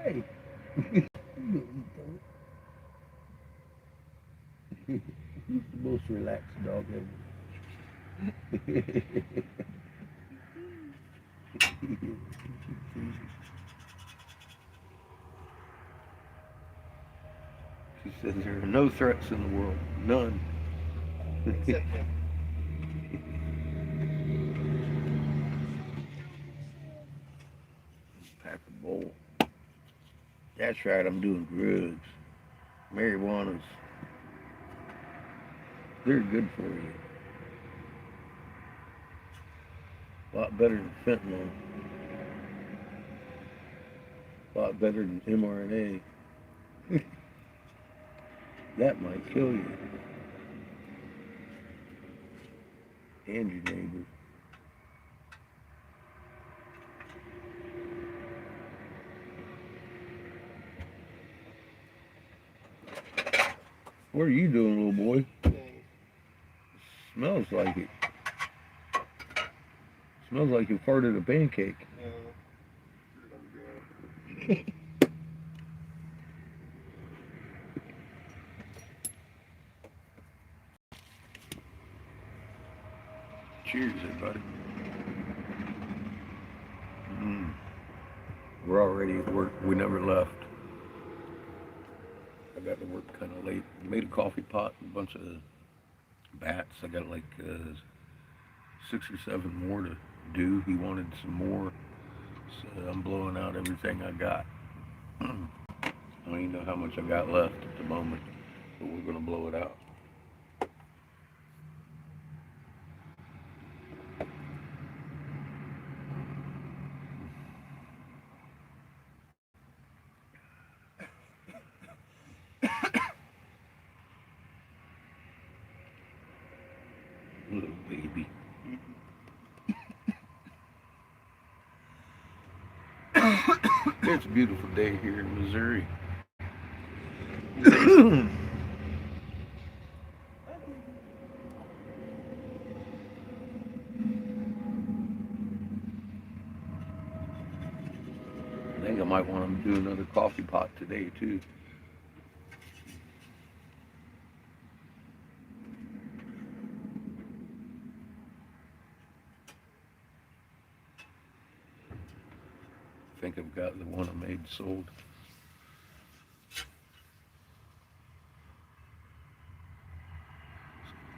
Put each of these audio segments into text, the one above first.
Hey. He's the most relaxed dog ever. She says there are no threats in the world. None. Except him. Pack a bowl. That's right, I'm doing drugs. Marijuana's, they're good for you. A lot better than fentanyl. A lot better than mRNA. That might kill you and your neighbor. What are you doing, little boy? Dang. Smells like it. Smells like you farted a pancake. No. Cheers, everybody. Mm. We're already at work. We never left. I got to work kind of late. Made a coffee pot, a bunch of bats. I got like 6 or 7 more to do. He wanted some more, so I'm blowing out everything I got. I don't even know how much I got left at the moment, but we're gonna blow it out. Little baby. It's a beautiful day here in Missouri. I think I might want to do another coffee pot today too. I think I've got the one I made sold.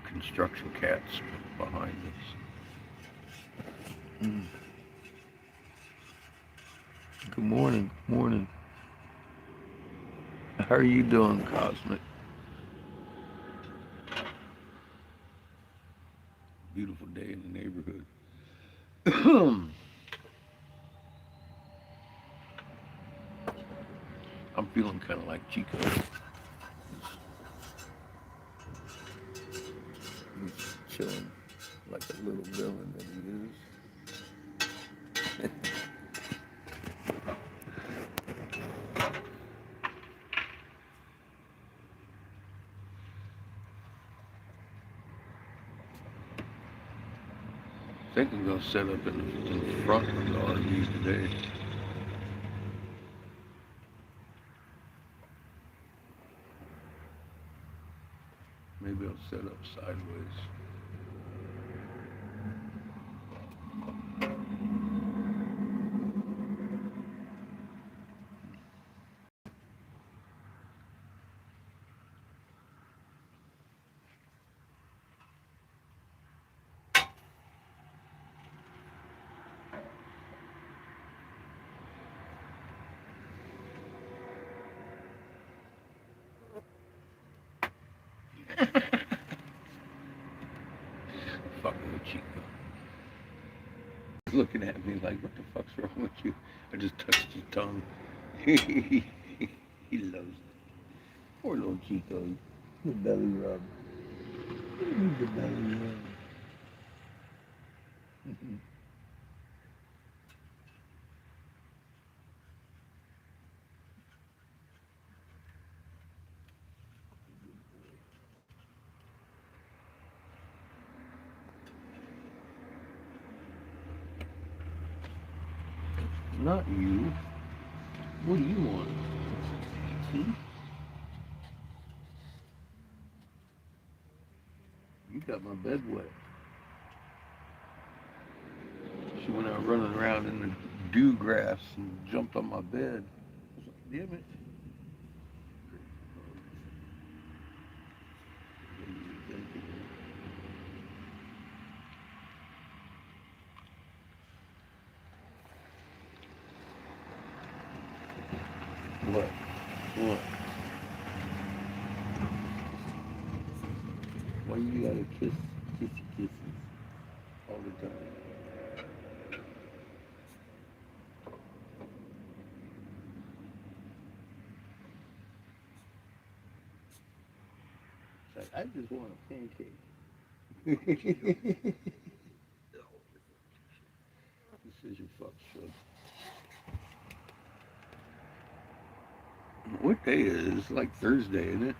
Construction cats behind us. Mm. Good morning, morning. How are you doing, Cosmic? Beautiful day in the neighborhood. I'm feeling kind of like Chico. He's chilling like a little villain that he is. I think I'm going to set up in the front of the RV today. Maybe I'll set up sideways. Fucking with Chico. He's looking at me like, what the fuck's wrong with you? I just touched his tongue. He loves it. Poor little Chico. The belly rub. He needs the belly rub. Not you. What do you want? Hmm? You got my bed wet. She went out running around in the dew grass and jumped on my bed. I was like, damn it. What? What? Why you gotta kissy kisses all the time? It's like, I just want a pancake. This is your fuck show. What day is it? It's like Thursday, isn't it?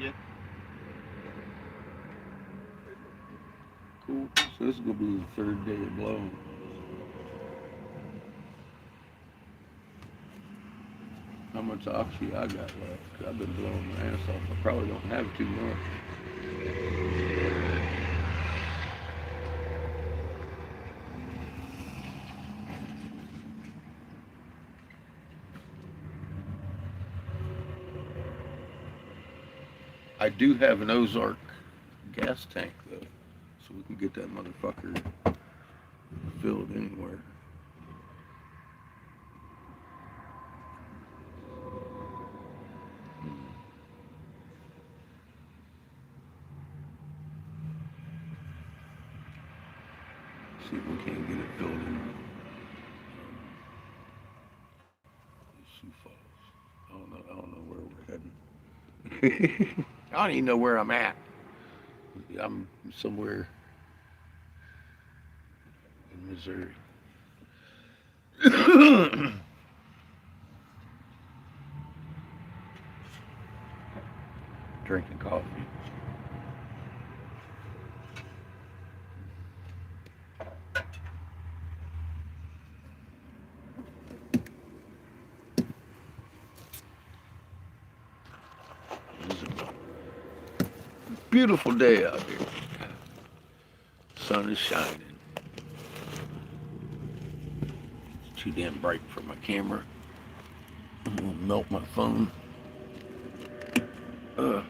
Yeah. Cool. So this is gonna be the third day of blowing. How much oxy I got left? 'Cause I've been blowing my ass off. I probably don't have too much. I do have an Ozark gas tank though, so we can get that motherfucker filled anywhere. See if we can't get it filled in Sioux Falls. I don't know where we're heading. I don't even know where I'm at. I'm somewhere in Missouri. Drinking coffee. This is a beautiful day out here. Sun is shining. It's too damn bright for my camera. I'm gonna melt my phone. Uh.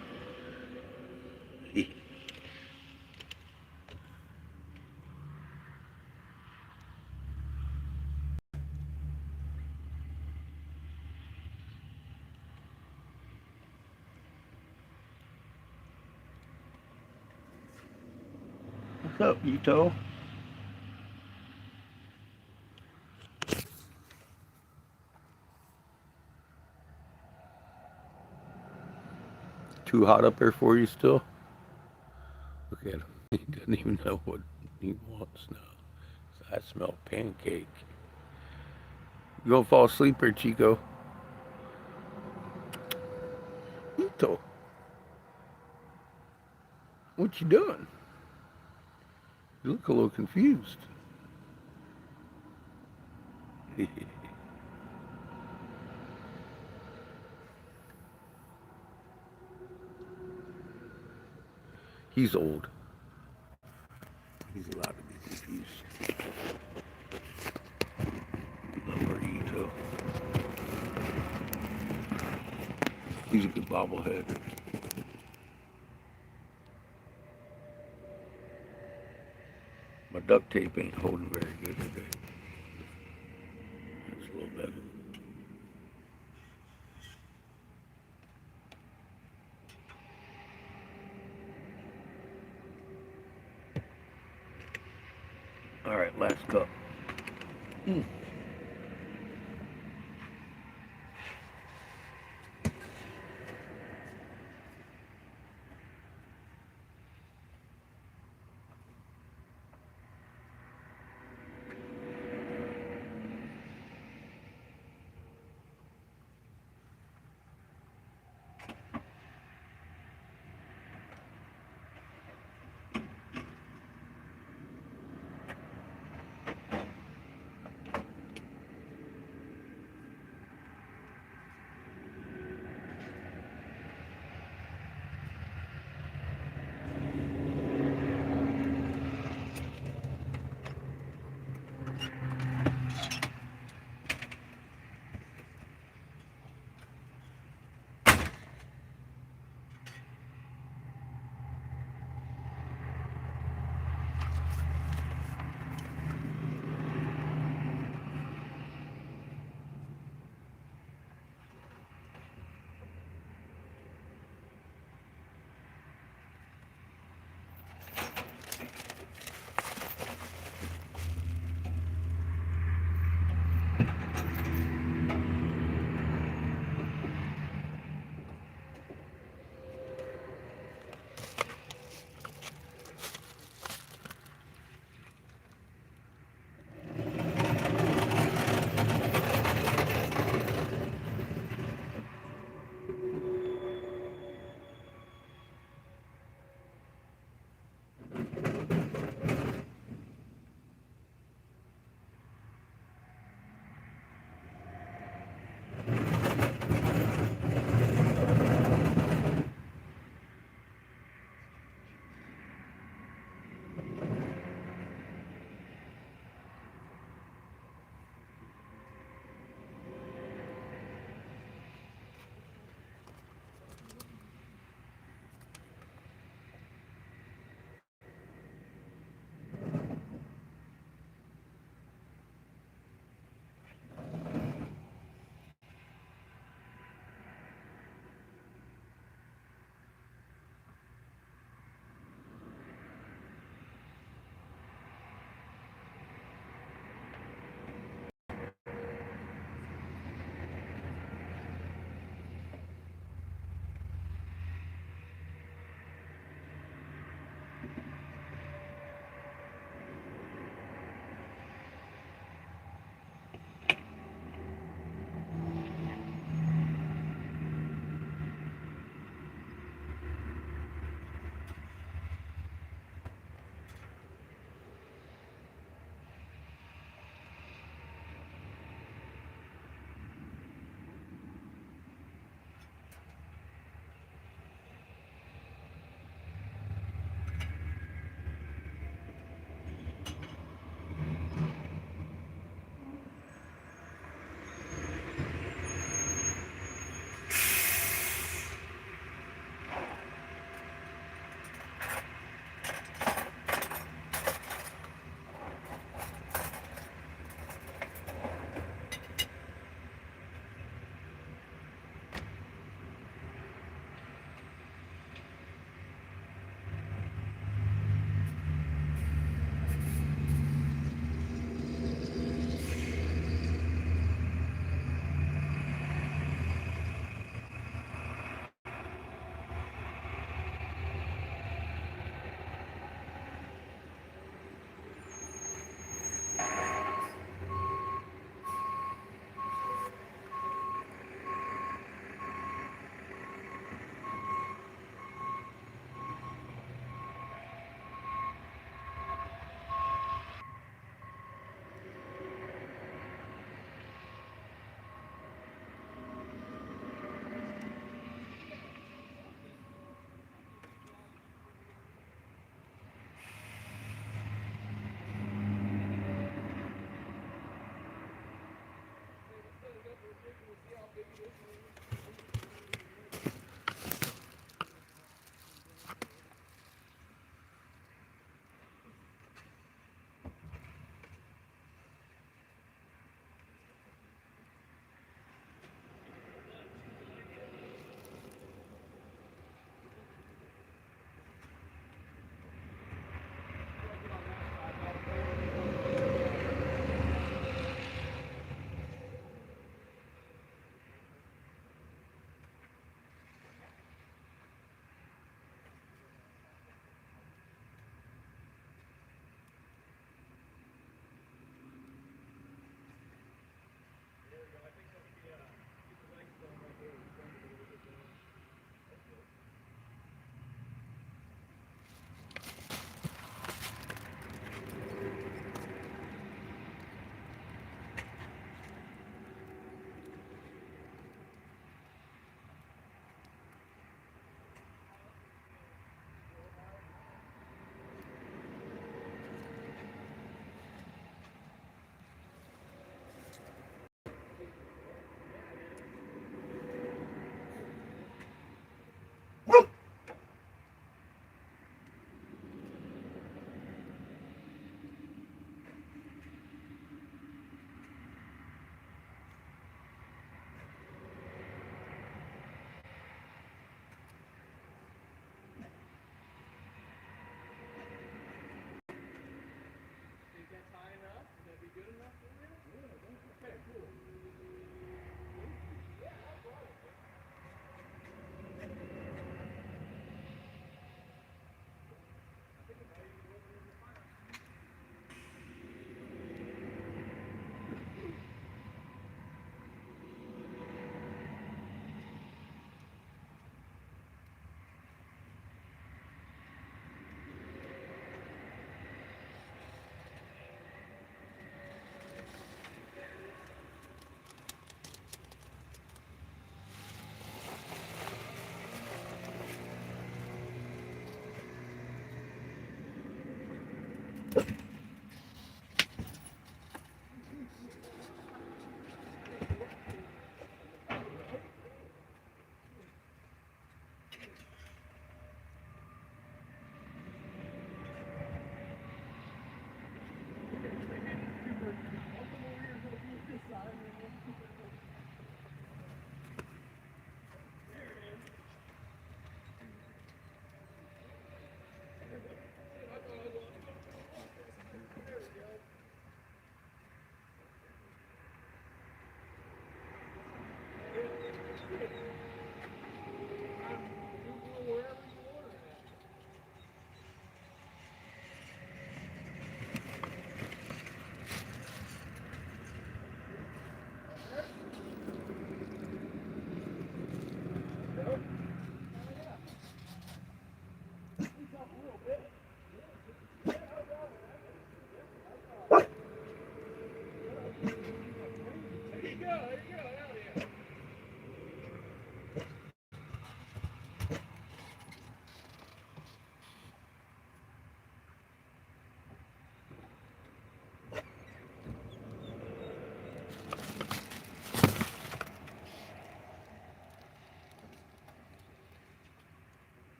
What's up, Ito? Too hot up there for you still? Look at him. He doesn't even know what he wants now. I smell pancake. You gonna fall asleep here, Chico? Ito, what you doing? You look a little confused. He's old. He's allowed to be confused. Lower Ito. He's a good bobblehead. My duct tape ain't holding very good today. It's a little better. All right, last cup. Mm.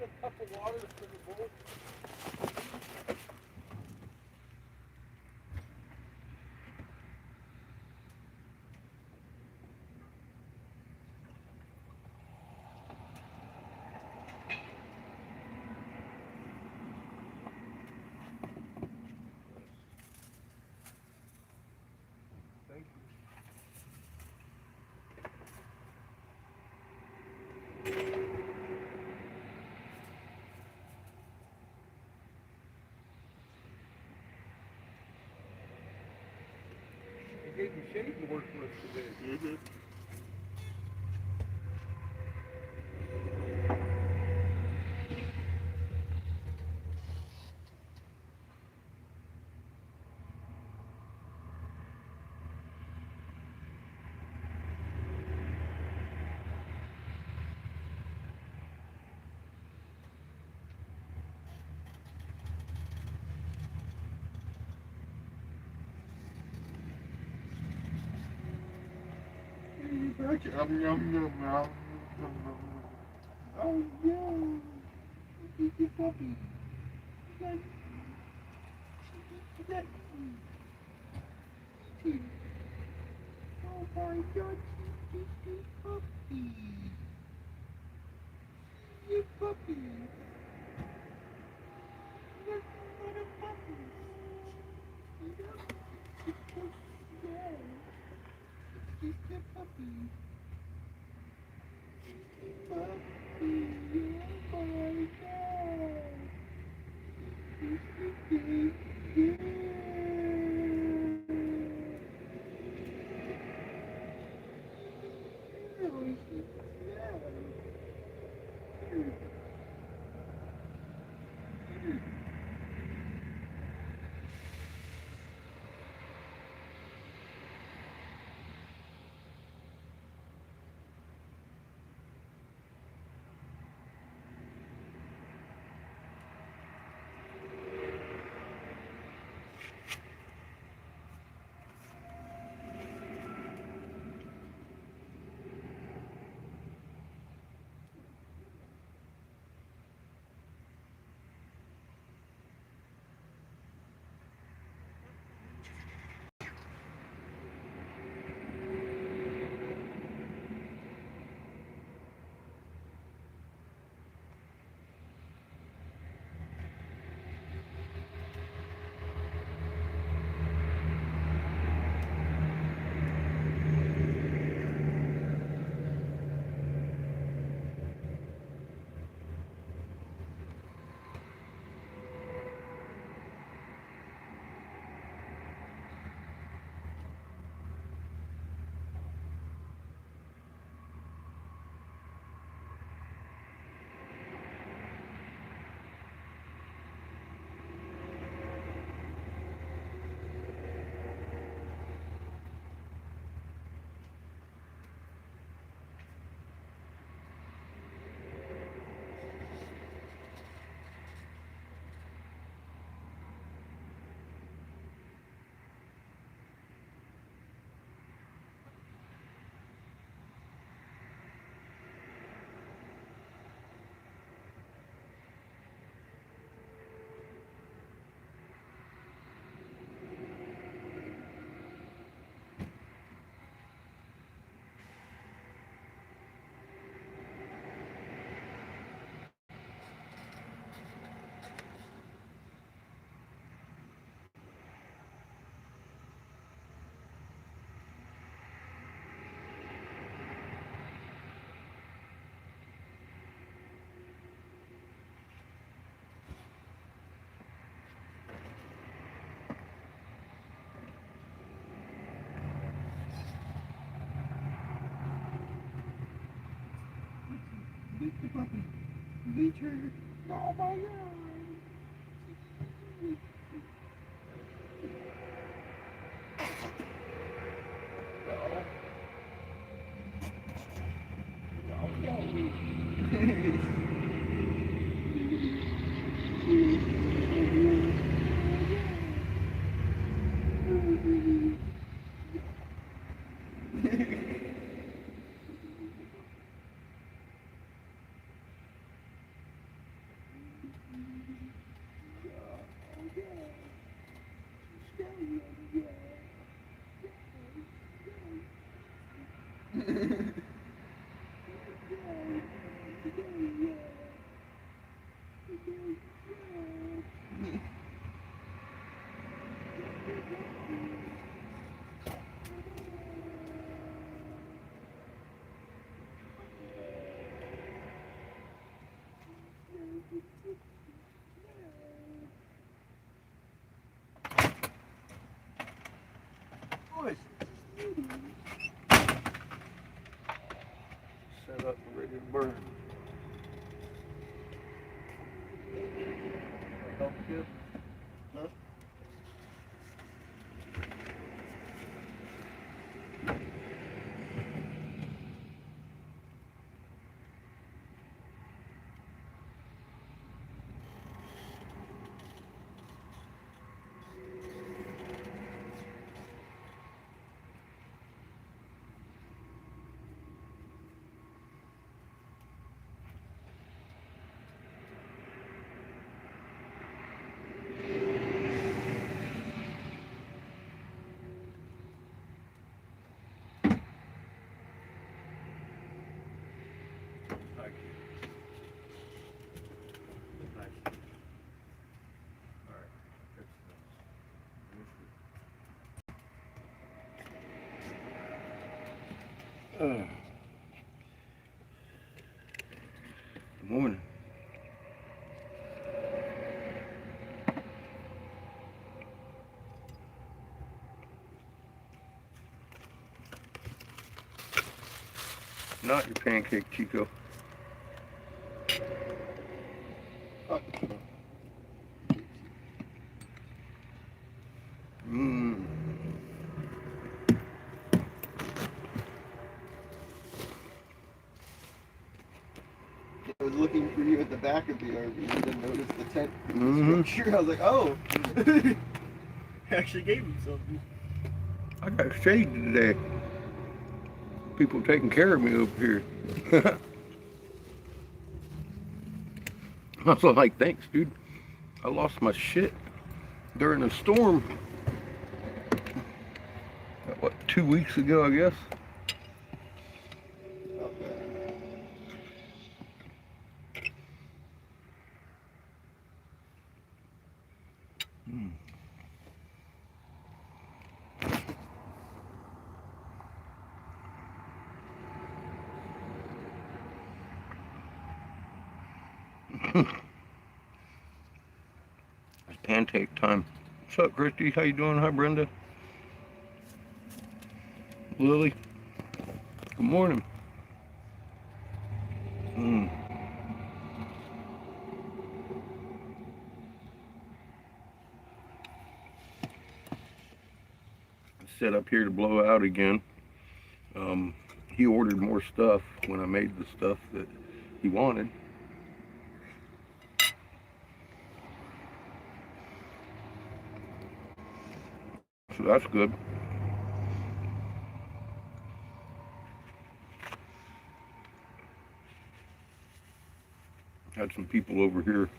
a cup of water for the bowl? Thank you. You gave me shade to work with today. Mm-hmm. Yum, yum, yum, yum. Oh, no. It's a puppy. Like, like, oh my God, it's a puppy. You puppy. Look at a puppy. Look, it's so small. It's a puppy. Puppy, oh my God. It's a big Beat the puppy. Beat her. Oh my God. Set up and ready to burn. Help you? Huh? Thank you. Nice. All right. Good stuff. Good morning. Not your pancake, Chico. Mmm. I was looking for you at the back of the RV and then noticed the tent Mhm. structure. I was like, oh. Actually gave him something. I got shade today. People taking care of me over here. I was like, thanks, dude. I lost my shit during a storm. What, 2 weeks ago, I guess? Mm. It's pancake time. What's up, Christy? How you doing? Hi, Brenda. Lily. Good morning. Mm. Set up here to blow out again. He ordered more stuff when I made the stuff that he wanted. So that's good. Had some people over here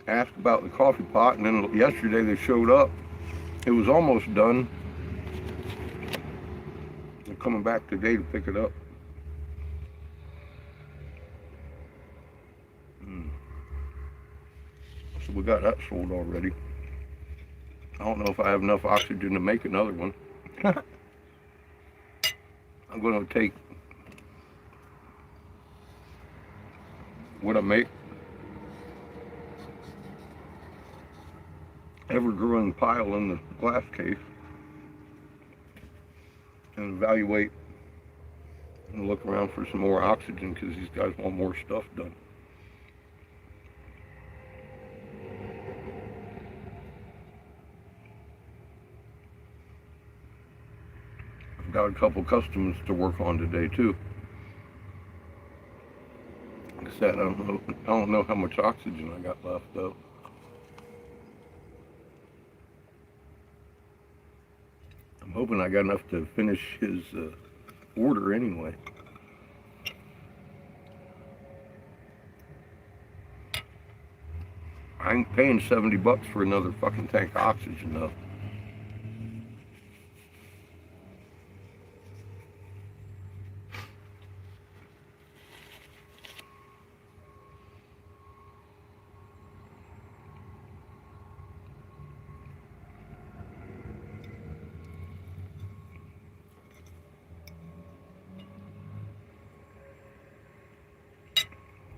ask about the coffee pot, and then yesterday they showed up. It was almost done. They're coming back today to pick it up. Mm. So we got that sold already. I don't know if I have enough oxygen to make another one. I'm going to take what I make, ever-growing pile in the glass case, and evaluate and look around for some more oxygen because these guys want more stuff done. I've got a couple customers to work on today too. Like I said, I don't know how much oxygen I got left though. I'm hoping I got enough to finish his order anyway. I ain't paying $70 for another fucking tank of oxygen though.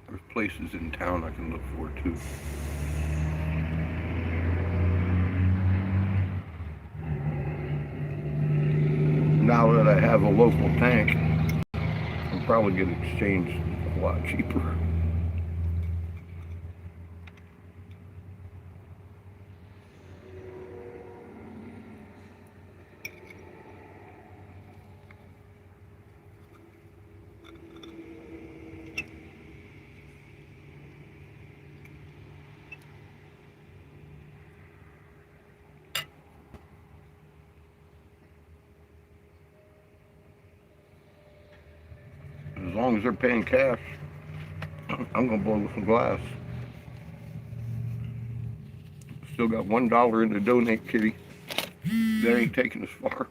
There's places in town I can look for too. now that I have a local tank, I'll probably get it exchanged a lot cheaper. As long as they're paying cash, I'm gonna blow with some glass. Still got $1 in the donate kitty. That ain't taking us far.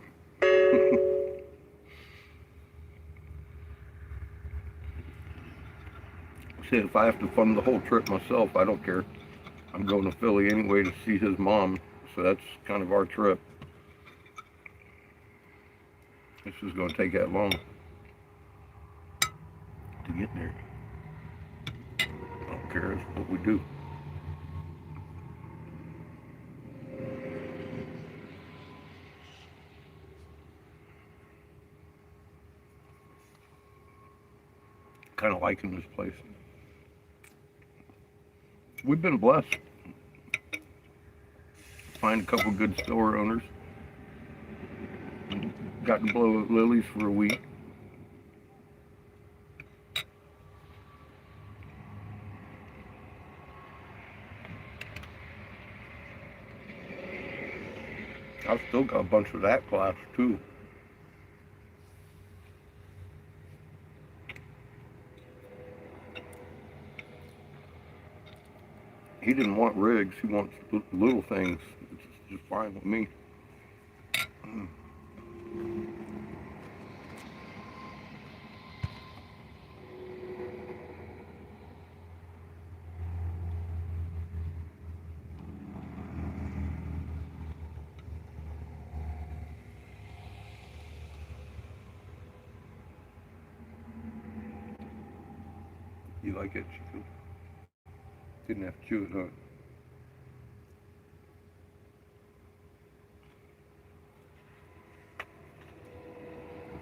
See, if I have to fund the whole trip myself, I don't care. I'm going to Philly anyway to see his mom, so that's kind of our trip. This is going to take that long to get there. I don't care, it's what we do. Kind of liking this place. We've been blessed. Find a couple good store owners. Got to blow at Lily's for a week. I've still got a bunch of that glass too. He didn't want rigs, he wants little things. It's just fine with me. You like it, Chico? Didn't have to chew it, huh?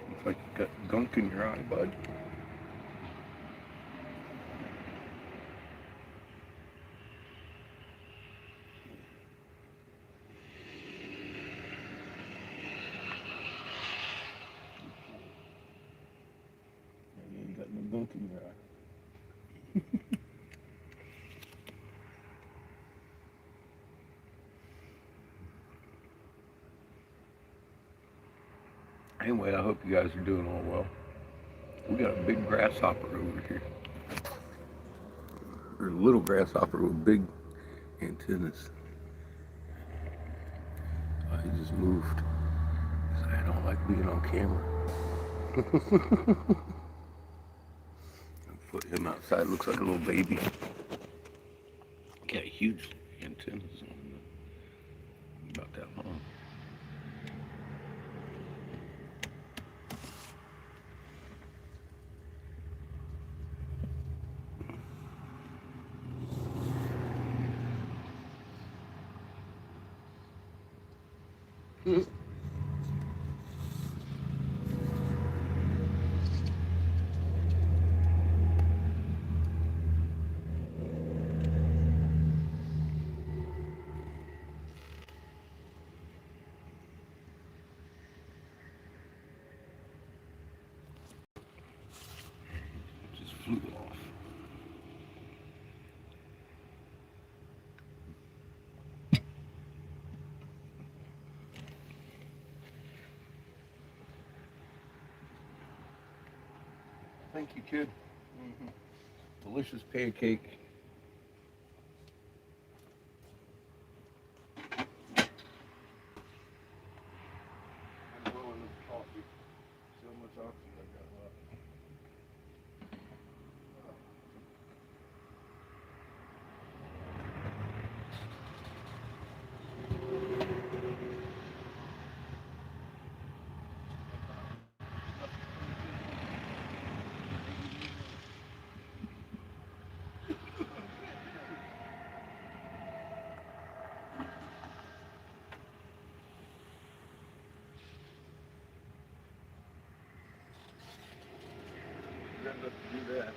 Looks like you got gunk in your eye, bud. Yeah, you got no gunk in your eye. Anyway, I hope you guys are doing all well. We got a big grasshopper over here. Or a little grasshopper with big antennas. Oh, he just moved. I don't like being on camera. Put him outside, looks like a little baby. Got huge antennas on him. About that long. Just flew off. Thank you, kid. Delicious pancake. I'm blowing this coffee. See how much oxygen I got left. kind enough to do that.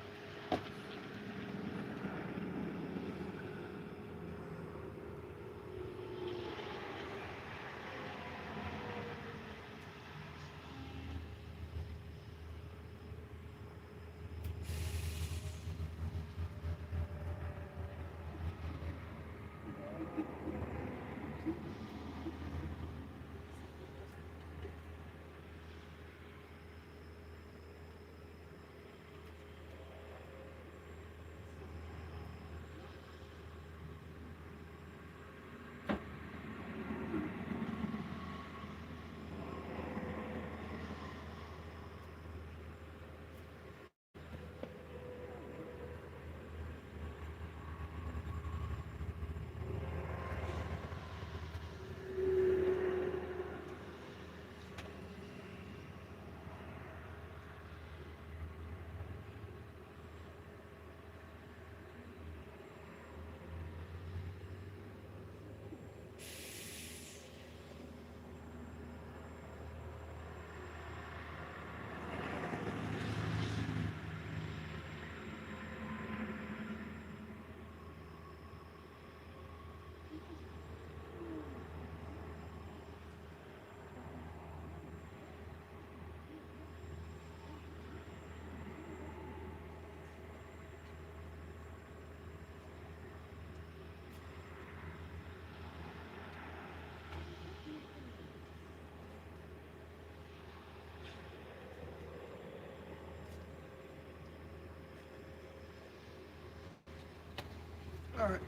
All right.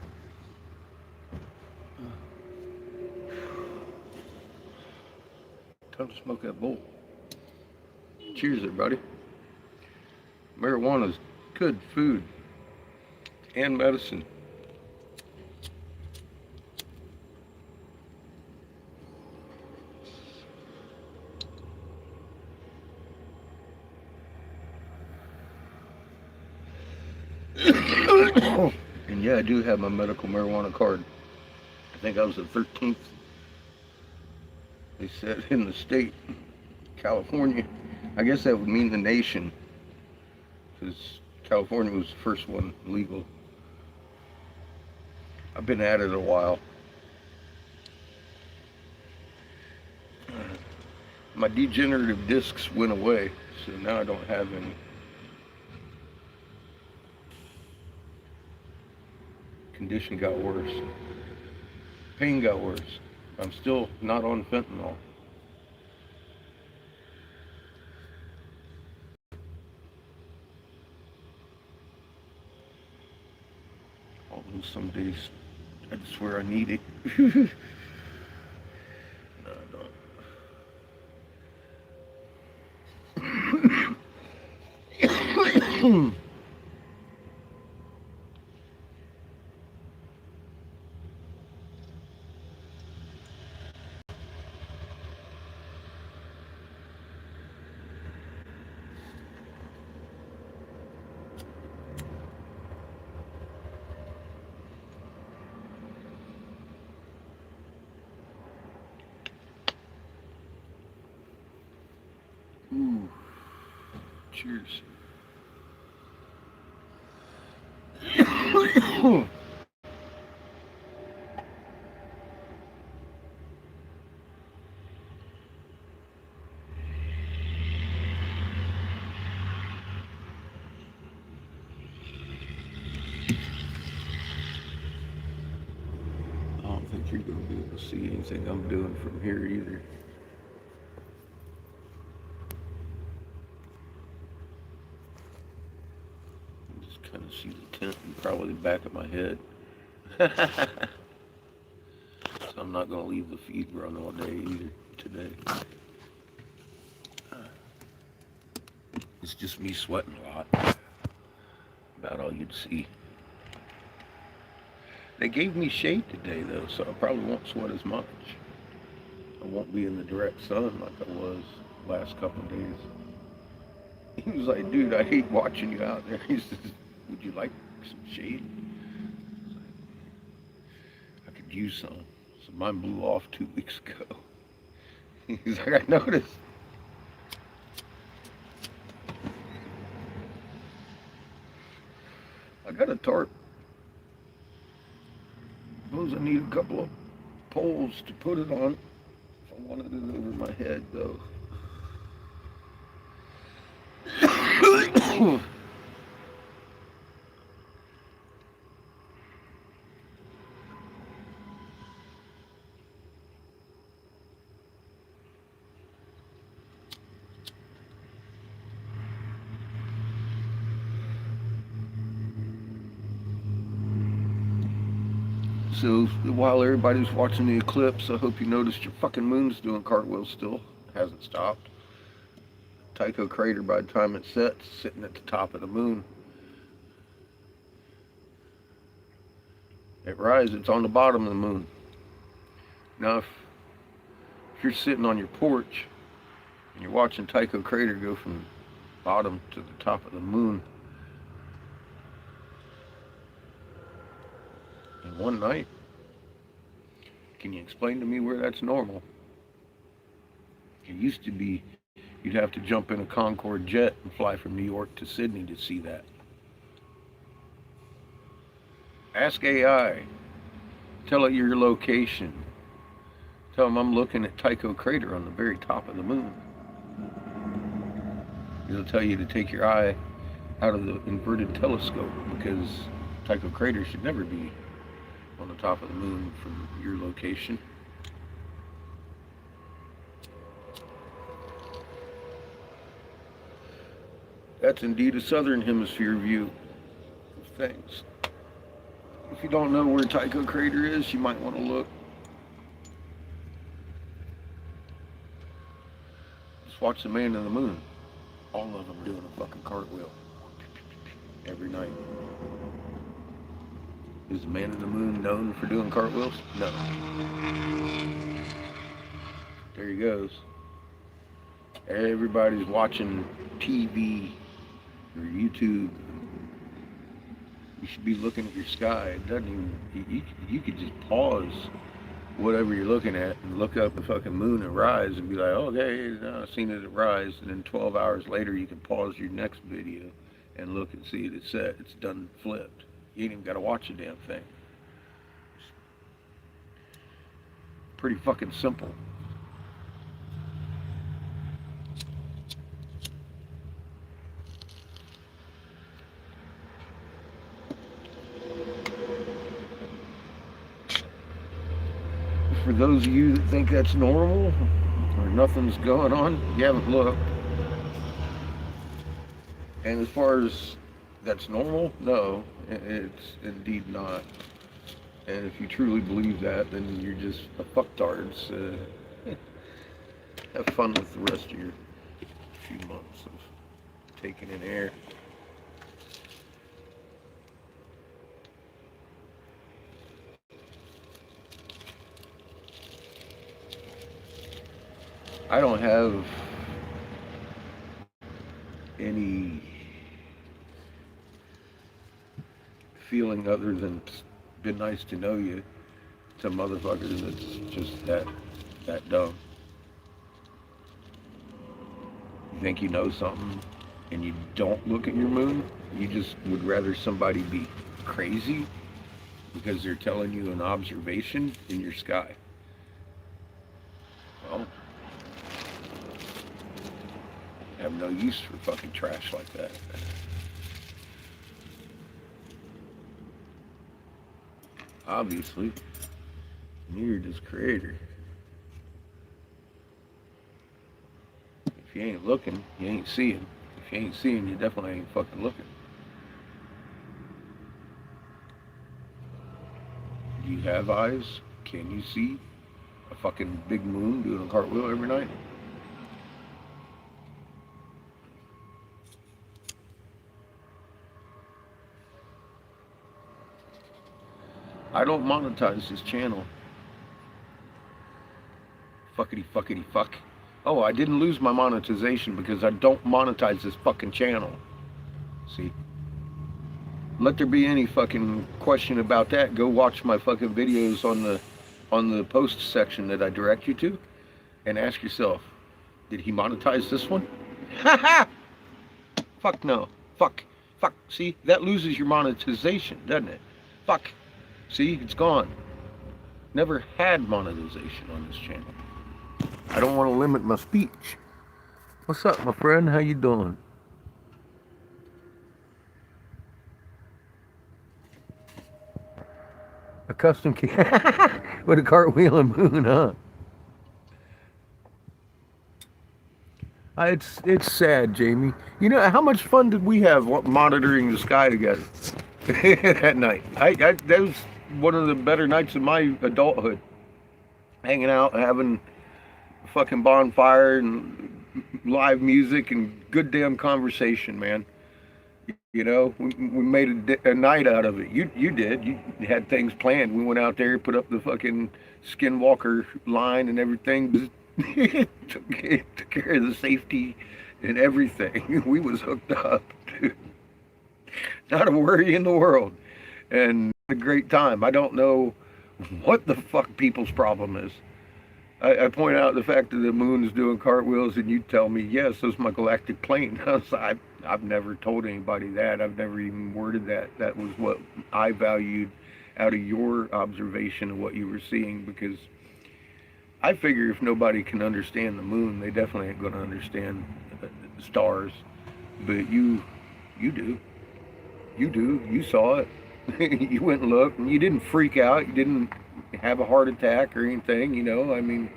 Time to smoke that bowl. Cheers, everybody. Marijuana is good food and medicine. And yeah, I do have my medical marijuana card. I think I was the 13th. They said in the state, California. I guess that would mean the nation, because California was the first one legal. I've been at it a while. My degenerative discs went away, so now I don't have any. Condition got worse. Pain got worse. I'm still not on fentanyl. Although some days I swear I need it. No, I don't. Ooh. Cheers. I don't think you're going to be able to see anything I'm doing from here either. You just kind of see the tent and probably the back of my head. So I'm not going to leave the feed run all day either today. It's just me sweating a lot. About all you'd see. They gave me shade today though, so I probably won't sweat as much. I won't be in the direct sun like I was the last couple of days. He was like, dude, I hate watching you out there. He says, would you like some shade? I could use some. So mine blew off 2 weeks ago. He's like, I noticed. tarp. Suppose I need a couple of poles to put it on. If I wanted it over my head, though. So while everybody's watching the eclipse, I hope you noticed your fucking moon's doing cartwheels still. It hasn't stopped. Tycho crater, by the time it sets, sitting at the top of the moon. At rise, it's on the bottom of the moon. Now, if you're sitting on your porch and you're watching Tycho crater go from bottom to the top of the moon in one night, can you explain to me where that's normal? It used to be you'd have to jump in a Concorde jet and fly from New York to Sydney to see that. Ask AI. Tell it your location. Tell them I'm looking at Tycho crater on the very top of the moon. It'll tell you to take your eye out of the inverted telescope, because Tycho crater should never be on the top of the moon from your location. That's indeed a southern hemisphere view of things. If you don't know where Tycho crater is, you might want to look. Just watch the man in the moon. All of them doing a fucking cartwheel every night. Is the man in the moon known for doing cartwheels? No. There he goes. Everybody's watching TV or YouTube. You should be looking at your sky. It doesn't even, you could just pause whatever you're looking at and look up the fucking moon and rise and be like, okay, I've seen it at rise. And then 12 hours later, you can pause your next video and look and see it at set. It's done flipped. You ain't even got to watch a damn thing. Pretty fucking simple. For those of you that think that's normal or nothing's going on, you haven't looked. And as far as that's normal, no, it's indeed not. And if you truly believe that, then you're just a fucktard. So have fun with the rest of your few months of taking in air. I don't have any feeling other than it's been nice to know you. Some motherfucker that's just that dumb. You think you know something and you don't look at your moon? You just would rather somebody be crazy because they're telling you an observation in your sky. Well, I have no use for fucking trash like that. Obviously, you're just creator. If you ain't looking, you ain't seeing. If you ain't seeing, you definitely ain't fucking looking. Do you have eyes? Can you see a fucking big moon doing a cartwheel every night? I don't monetize this channel. Fuckity fuckity fuck. Oh, I didn't lose my monetization because I don't monetize this fucking channel. See? Let there be any fucking question about that. Go watch my fucking videos on the post section that I direct you to and ask yourself, did he monetize this one? Ha ha! Fuck no. Fuck Fuck, see, that loses your monetization, doesn't it? Fuck, see, it's gone. Never had monetization on this channel. I don't want to limit my speech. What's up, my friend? How you doing? A custom key with a cartwheel and moon, huh? It's sad, Jamie. You know how much fun did we have monitoring the sky together that night? That was one of the better nights of my adulthood. Hanging out, having a fucking bonfire and live music and good damn conversation, man. You know, we made a night out of it. You did. You had things planned. We went out there, put up the fucking skinwalker line and everything. Took care of the safety and everything. We was hooked up, dude. Not a worry in the world, and a great time. I don't know what the fuck people's problem is. I point out the fact that the moon is doing cartwheels, and you tell me, yes, that's my galactic plane. I've never told anybody that. I've never even worded that. That was what I valued out of your observation of what you were seeing, because I figure if nobody can understand the moon, they definitely ain't going to understand the stars. But you do. You do. You saw it. You went and looked, and you didn't freak out. You didn't have a heart attack or anything, you know. I mean,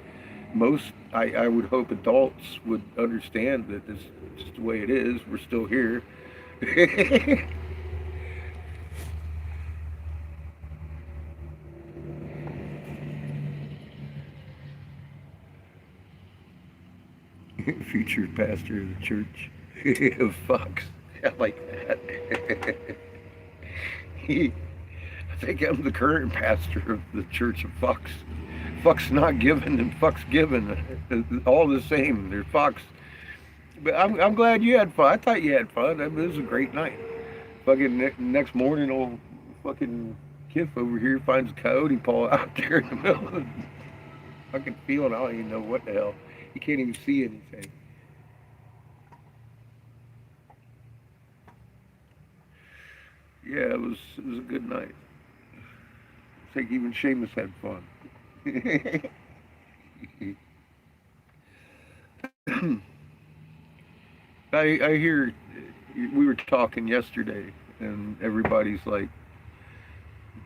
I would hope adults would understand that this is just the way it is. We're still here. Future pastor of the church of Fox. I like that. I think I'm the current pastor of the Church of Fox. Fuck's not given and fuck's given. All the same. They're Fox. But I'm glad you had fun. I thought you had fun. I mean, it was a great night. Fucking next morning, old fucking Kiff over here finds a coyote paw out there in the middle of the fucking field. I don't even know what the hell. You can't even see anything. Yeah, it was a good night. I think even Seamus had fun. I hear we were talking yesterday, and everybody's like,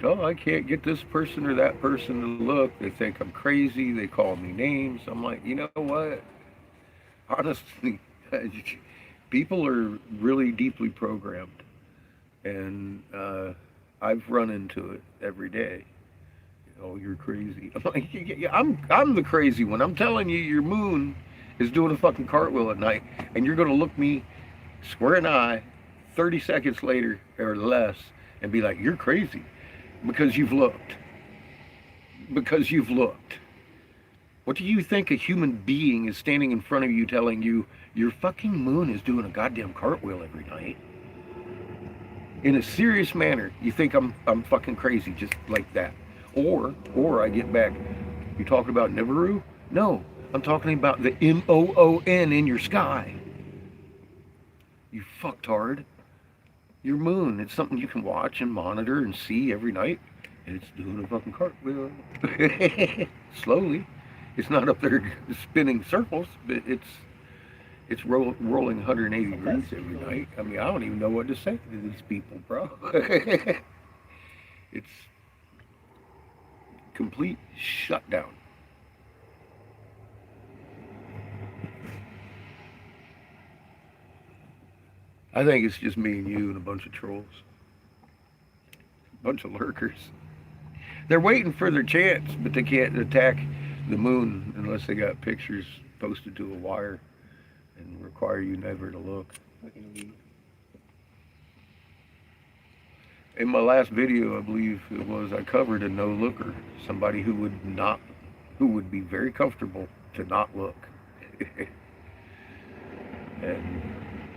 "Oh, I can't get this person or that person to look. They think I'm crazy. They call me names." I'm like, you know what? Honestly, people are really deeply programmed, and I've run into it every day. Oh, you're crazy. I'm like, yeah, I'm the crazy one. I'm telling you, your moon is doing a fucking cartwheel at night, and you're gonna look me square in the eye 30 seconds later or less and be like, you're crazy because you've looked. Because you've looked. What do you think a human being is standing in front of you telling you your fucking moon is doing a goddamn cartwheel every night? In a serious manner, you think I'm fucking crazy just like that. Or I get back, you talking about Nibiru? No, I'm talking about the MOON in your sky. You fucktard. Your moon, it's something you can watch and monitor and see every night. And it's doing a fucking cartwheel. Slowly. It's not up there spinning circles, but it's rolling 180 degrees every night. I mean, I don't even know what to say to these people, bro. It's complete shutdown. I think it's just me and you and a bunch of trolls. A bunch of lurkers. They're waiting for their chance, but they can't attack the moon unless they got pictures posted to a wire and require you never to look. In my last video, I believe it was, I covered a no-looker, somebody who would be very comfortable to not look, and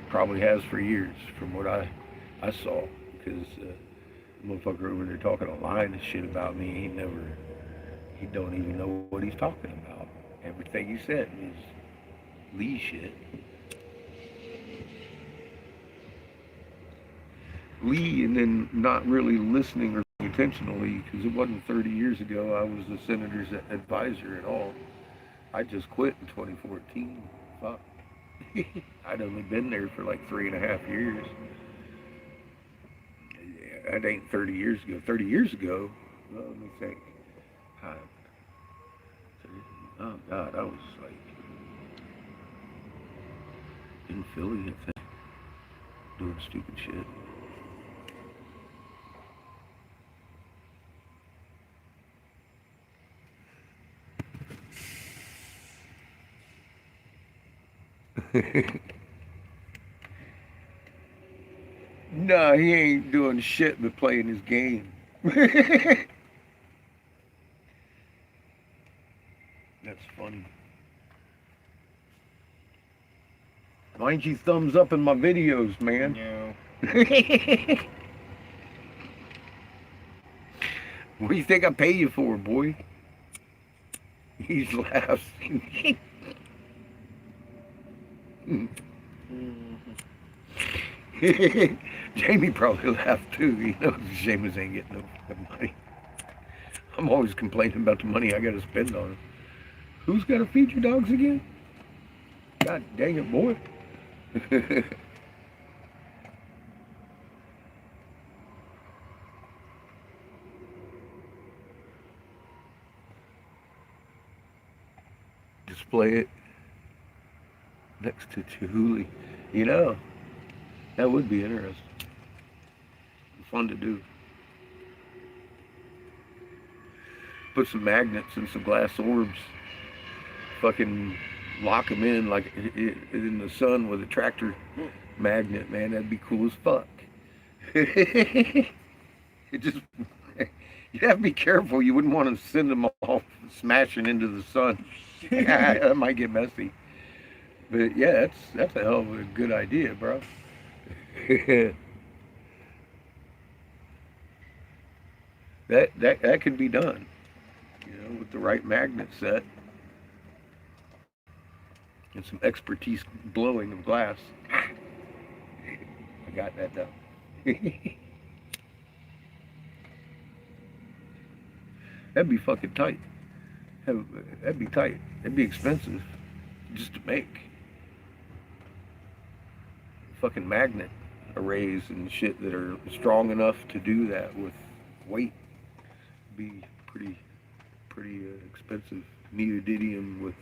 probably has for years, from what I saw, because the motherfucker over there talking a line of shit about me, he don't even know what he's talking about. Everything he said was Lee shit. and then not really listening or paying attentionally, because it wasn't 30 years ago I was the senator's advisor at all. I just quit in 2014. Fuck. I'd only been there for like 3.5 years. That ain't 30 years ago. 30 years ago, well, let me think. God. Oh God, I was like in Philly, I think, doing stupid shit. No, he ain't doing shit but playing his game. That's funny. Why ain't you thumbs up in my videos, man? No. What do you think I pay you for, boy? He's laughing. Jamie probably laughed too. He knows Seamus ain't getting no money. I'm always complaining about the money I gotta spend on him. Who's gotta feed your dogs again? God dang it, boy. Display it next to Chihuly. You know, that would be interesting. Fun to do. Put some magnets and some glass orbs. Fucking lock them in like in the sun with a tractor magnet, man. That'd be cool as fuck. It just, you'd have to be careful. You wouldn't want to send them all smashing into the sun. That might get messy. But yeah, that's a hell of a good idea, bro. That could be done, you know, with the right magnet set and some expertise blowing of glass. I got that done. That'd be fucking tight. That'd be tight. That'd be expensive just to make. Fucking magnet arrays and shit that are strong enough to do that with weight. Be pretty expensive. Neodymium with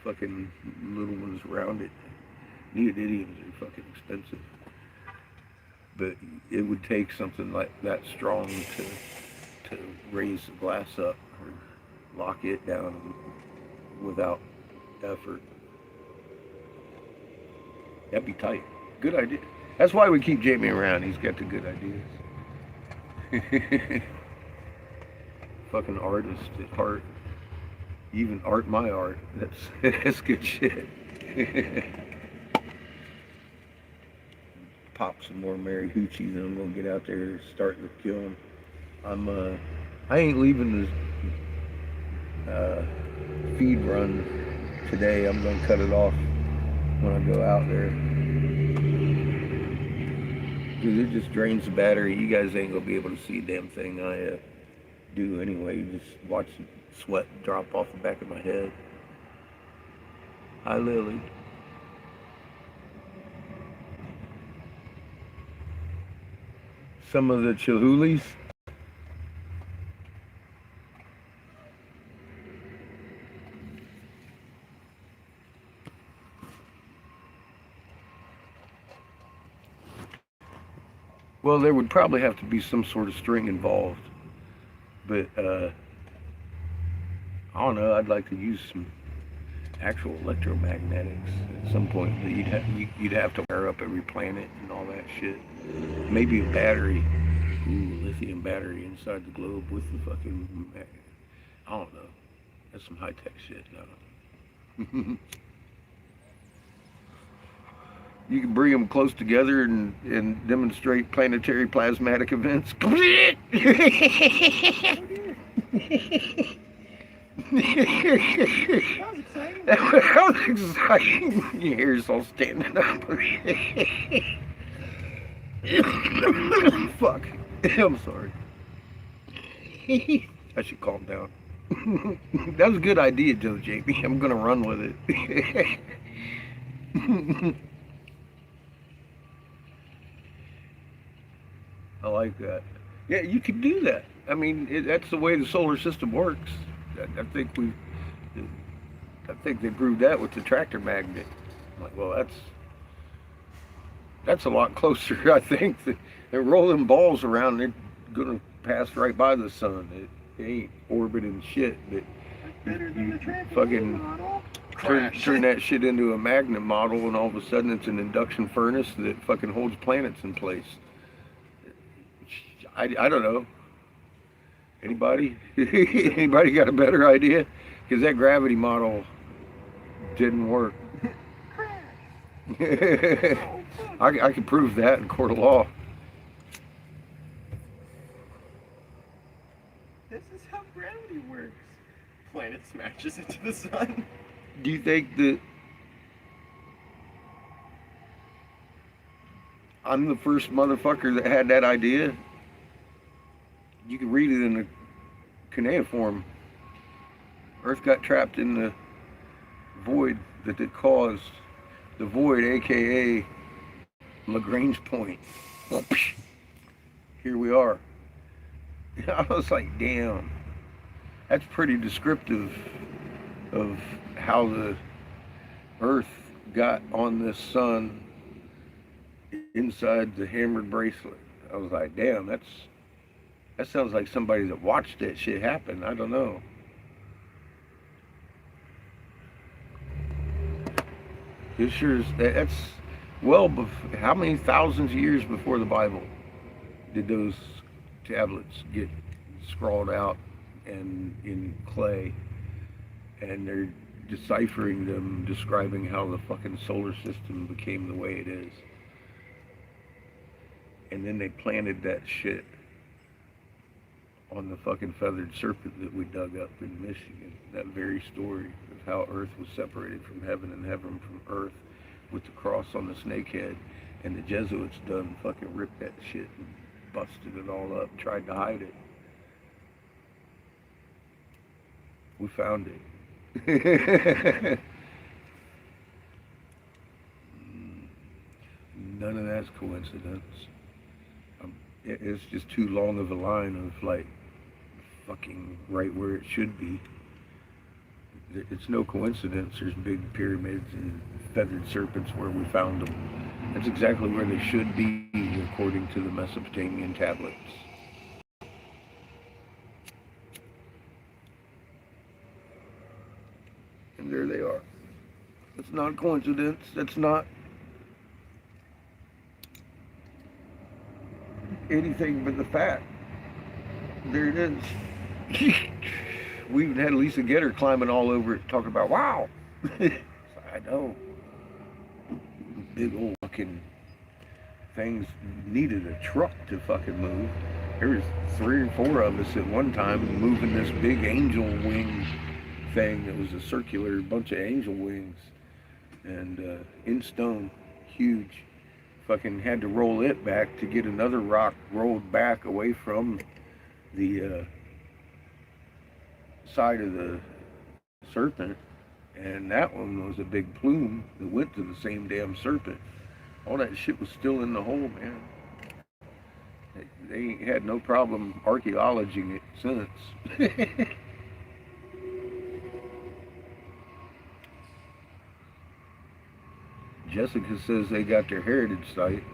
fucking little ones around it. Neodymiums are fucking expensive. But it would take something like that strong to raise the glass up or lock it down without effort. That'd be tight. Good idea. That's why we keep Jamie around. He's got the good ideas. Fucking artist at heart. Even art my art. That's good shit. Pop some more Mary Hoochies and I'm gonna get out there and start to kill them. I ain't leaving the feed run today. I'm gonna cut it off when I go out there. Because it just drains the battery. You guys ain't gonna be able to see a damn thing I do anyway. You just watch the sweat drop off the back of my head. Hi, Lily. Some of the Chihulies. Well, there would probably have to be some sort of string involved. But, I don't know, I'd like to use some actual electromagnetics at some point. But you'd have to wire up every planet and all that shit. Maybe a battery. Ooh, lithium battery inside the globe with the fucking, I don't know. That's some high-tech shit. No. You can bring them close together and demonstrate planetary plasmatic events. That was exciting. Your hair's all standing up. Fuck. I'm sorry. I should calm down. That was a good idea, Joe Jamie. I'm gonna run with it. I like that. Yeah, you can do that. I mean, that's the way the solar system works. I think I think they proved that with the tractor magnet. I'm like, well, that's a lot closer. I think they're rolling balls around. They're gonna pass right by the sun. It ain't orbiting shit. But Better than the you tracking fucking model. turn that shit into a magnet model, and all of a sudden it's an induction furnace that fucking holds planets in place. I don't know. Anybody? Anybody got a better idea? Because that gravity model didn't work. I can prove that in court of law. This is how gravity works. Planet smashes into the sun. Do you think that I'm the first motherfucker that had that idea? You can read it in the cuneiform. Earth got trapped in the void that it caused. The void, aka Lagrange point. Here we are. I was like, damn, that's pretty descriptive of how the Earth got on this sun inside the hammered bracelet. I was like, damn, that sounds like somebody that watched that shit happen. I don't know. It sure is. That's well. How many thousands of years before the Bible did those tablets get scrawled out and in clay, and they're deciphering them, describing how the fucking solar system became the way it is, and then they planted that shit on the fucking feathered serpent that we dug up in Michigan. That very story of how Earth was separated from heaven and heaven from Earth with the cross on the snake head. And the Jesuits done fucking ripped that shit and busted it all up, tried to hide it. We found it. None of that's coincidence. It's just too long of a line of like fucking right where it should be. It's no coincidence there's big pyramids and feathered serpents where we found them. That's exactly where they should be according to the Mesopotamian tablets. And there they are. It's not coincidence. That's not anything but the fact. There it is. We even had Lisa Getter climbing all over it, talking about, wow. I know. Big old fucking things needed a truck to fucking move. There was 3 or 4 of us at one time moving this big angel wing thing that was a circular bunch of angel wings. And in stone, huge. Fucking had to roll it back to get another rock rolled back away from the side of the serpent, and that one was a big plume that went to the same damn serpent. All that shit was still in the hole, man. They ain't had no problem archaeologing it since. Jessica says they got their heritage site.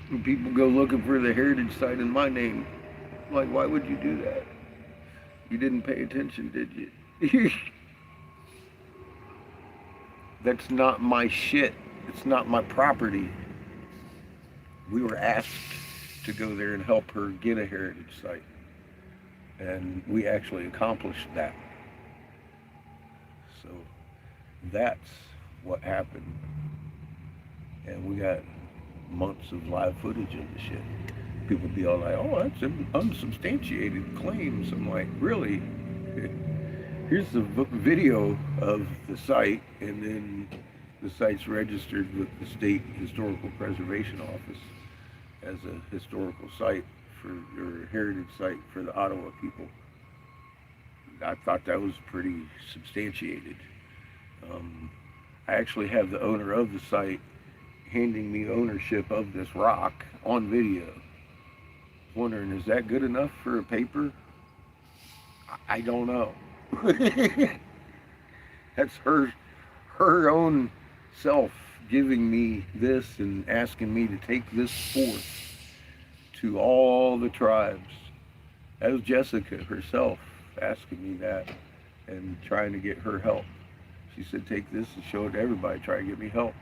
And people go looking for the heritage site in my name. Like, why would you do that? You didn't pay attention, did you? That's not my shit. It's not my property. We were asked to go there and help her get a heritage site. And we actually accomplished that. So that's what happened. And we got months of live footage of the shit. People be all like, oh, that's unsubstantiated claims. I'm like, really? Here's the video of the site, and then the site's registered with the State Historical Preservation Office as a historical site for or heritage site for the Ottawa people. I thought that was pretty substantiated. Um, I actually have the owner of the site handing me ownership of this rock on video. Wondering, is that good enough for a paper? I don't know. That's her own self giving me this and asking me to take this forth to all the tribes. That was Jessica herself asking me that and trying to get her help. She said, take this and show it to everybody, try to get me help.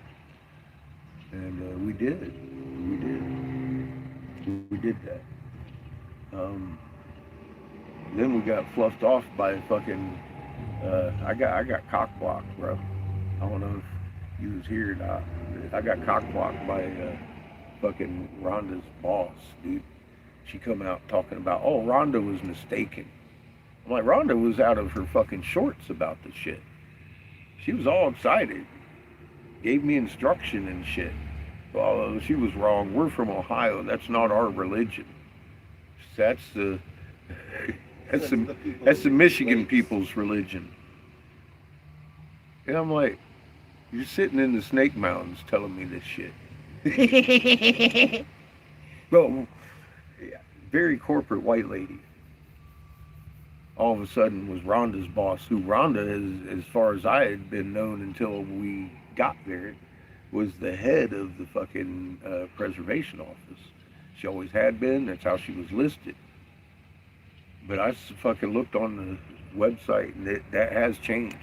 And we did. We did. We did that. Then we got fluffed off by fucking. I got cock blocked, bro. I don't know if you was here or not. I got cock blocked by fucking Rhonda's boss, dude. She come out talking about, oh, Rhonda was mistaken. I'm like, Rhonda was out of her fucking shorts about the shit. She was all excited. Gave me instruction and shit. Well, she was wrong. We're from Ohio. That's not our religion. That's the that's the Michigan people's religion. And I'm like, you're sitting in the Snake Mountains telling me this shit. Well, very corporate white lady. All of a sudden was Rhonda's boss, who Rhonda, as far as I had been known until we got there, was the head of the fucking preservation office. She always had been. That's how she was listed. But I fucking looked on the website, and that has changed.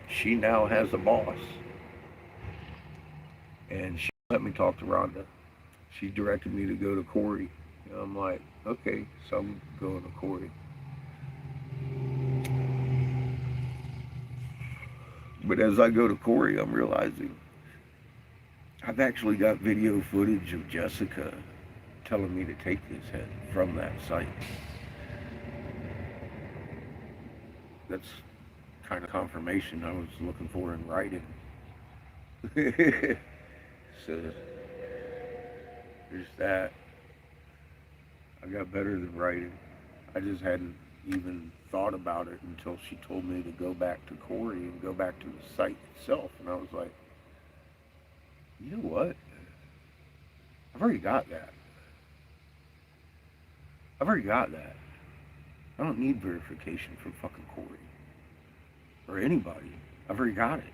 She now has a boss. And she let me talk to Rhonda. She directed me to go to Corey. And I'm like, okay, so I'm going to Corey. But as I go to Corey, I'm realizing I've actually got video footage of Jessica telling me to take this head from that site. That's kind of confirmation I was looking for in writing. So there's that. I got better than writing. I just hadn't even thought about it until she told me to go back to Corey and go back to the site itself. And I was like, you know what? I've already got that. I've already got that. I don't need verification from fucking Corey or anybody. I've already got it.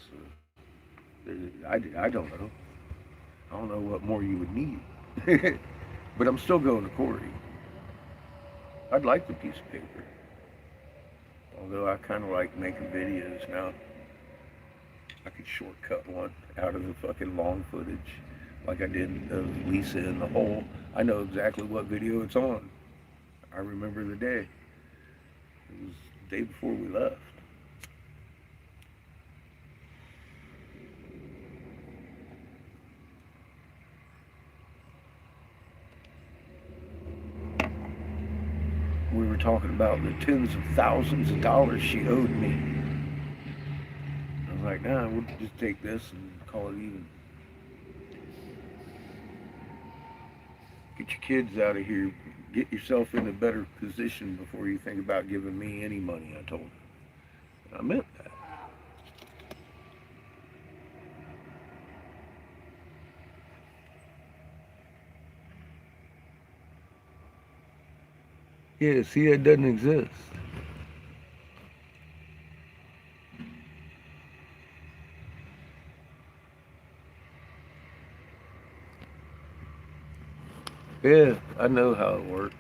So I don't know. I don't know what more you would need. But I'm still going to Corey. I'd like the piece of paper. Although I kind of like making videos now. I could shortcut one out of the fucking long footage like I did of Lisa in the hole. I know exactly what video it's on. I remember the day. It was the day before we left. We were talking about the tens of thousands of dollars she owed me. I was like, nah, we'll just take this and call it even. Get your kids out of here. Get yourself in a better position before you think about giving me any money, I told her. And I meant that. Yeah, see, it doesn't exist. Yeah, I know how it works.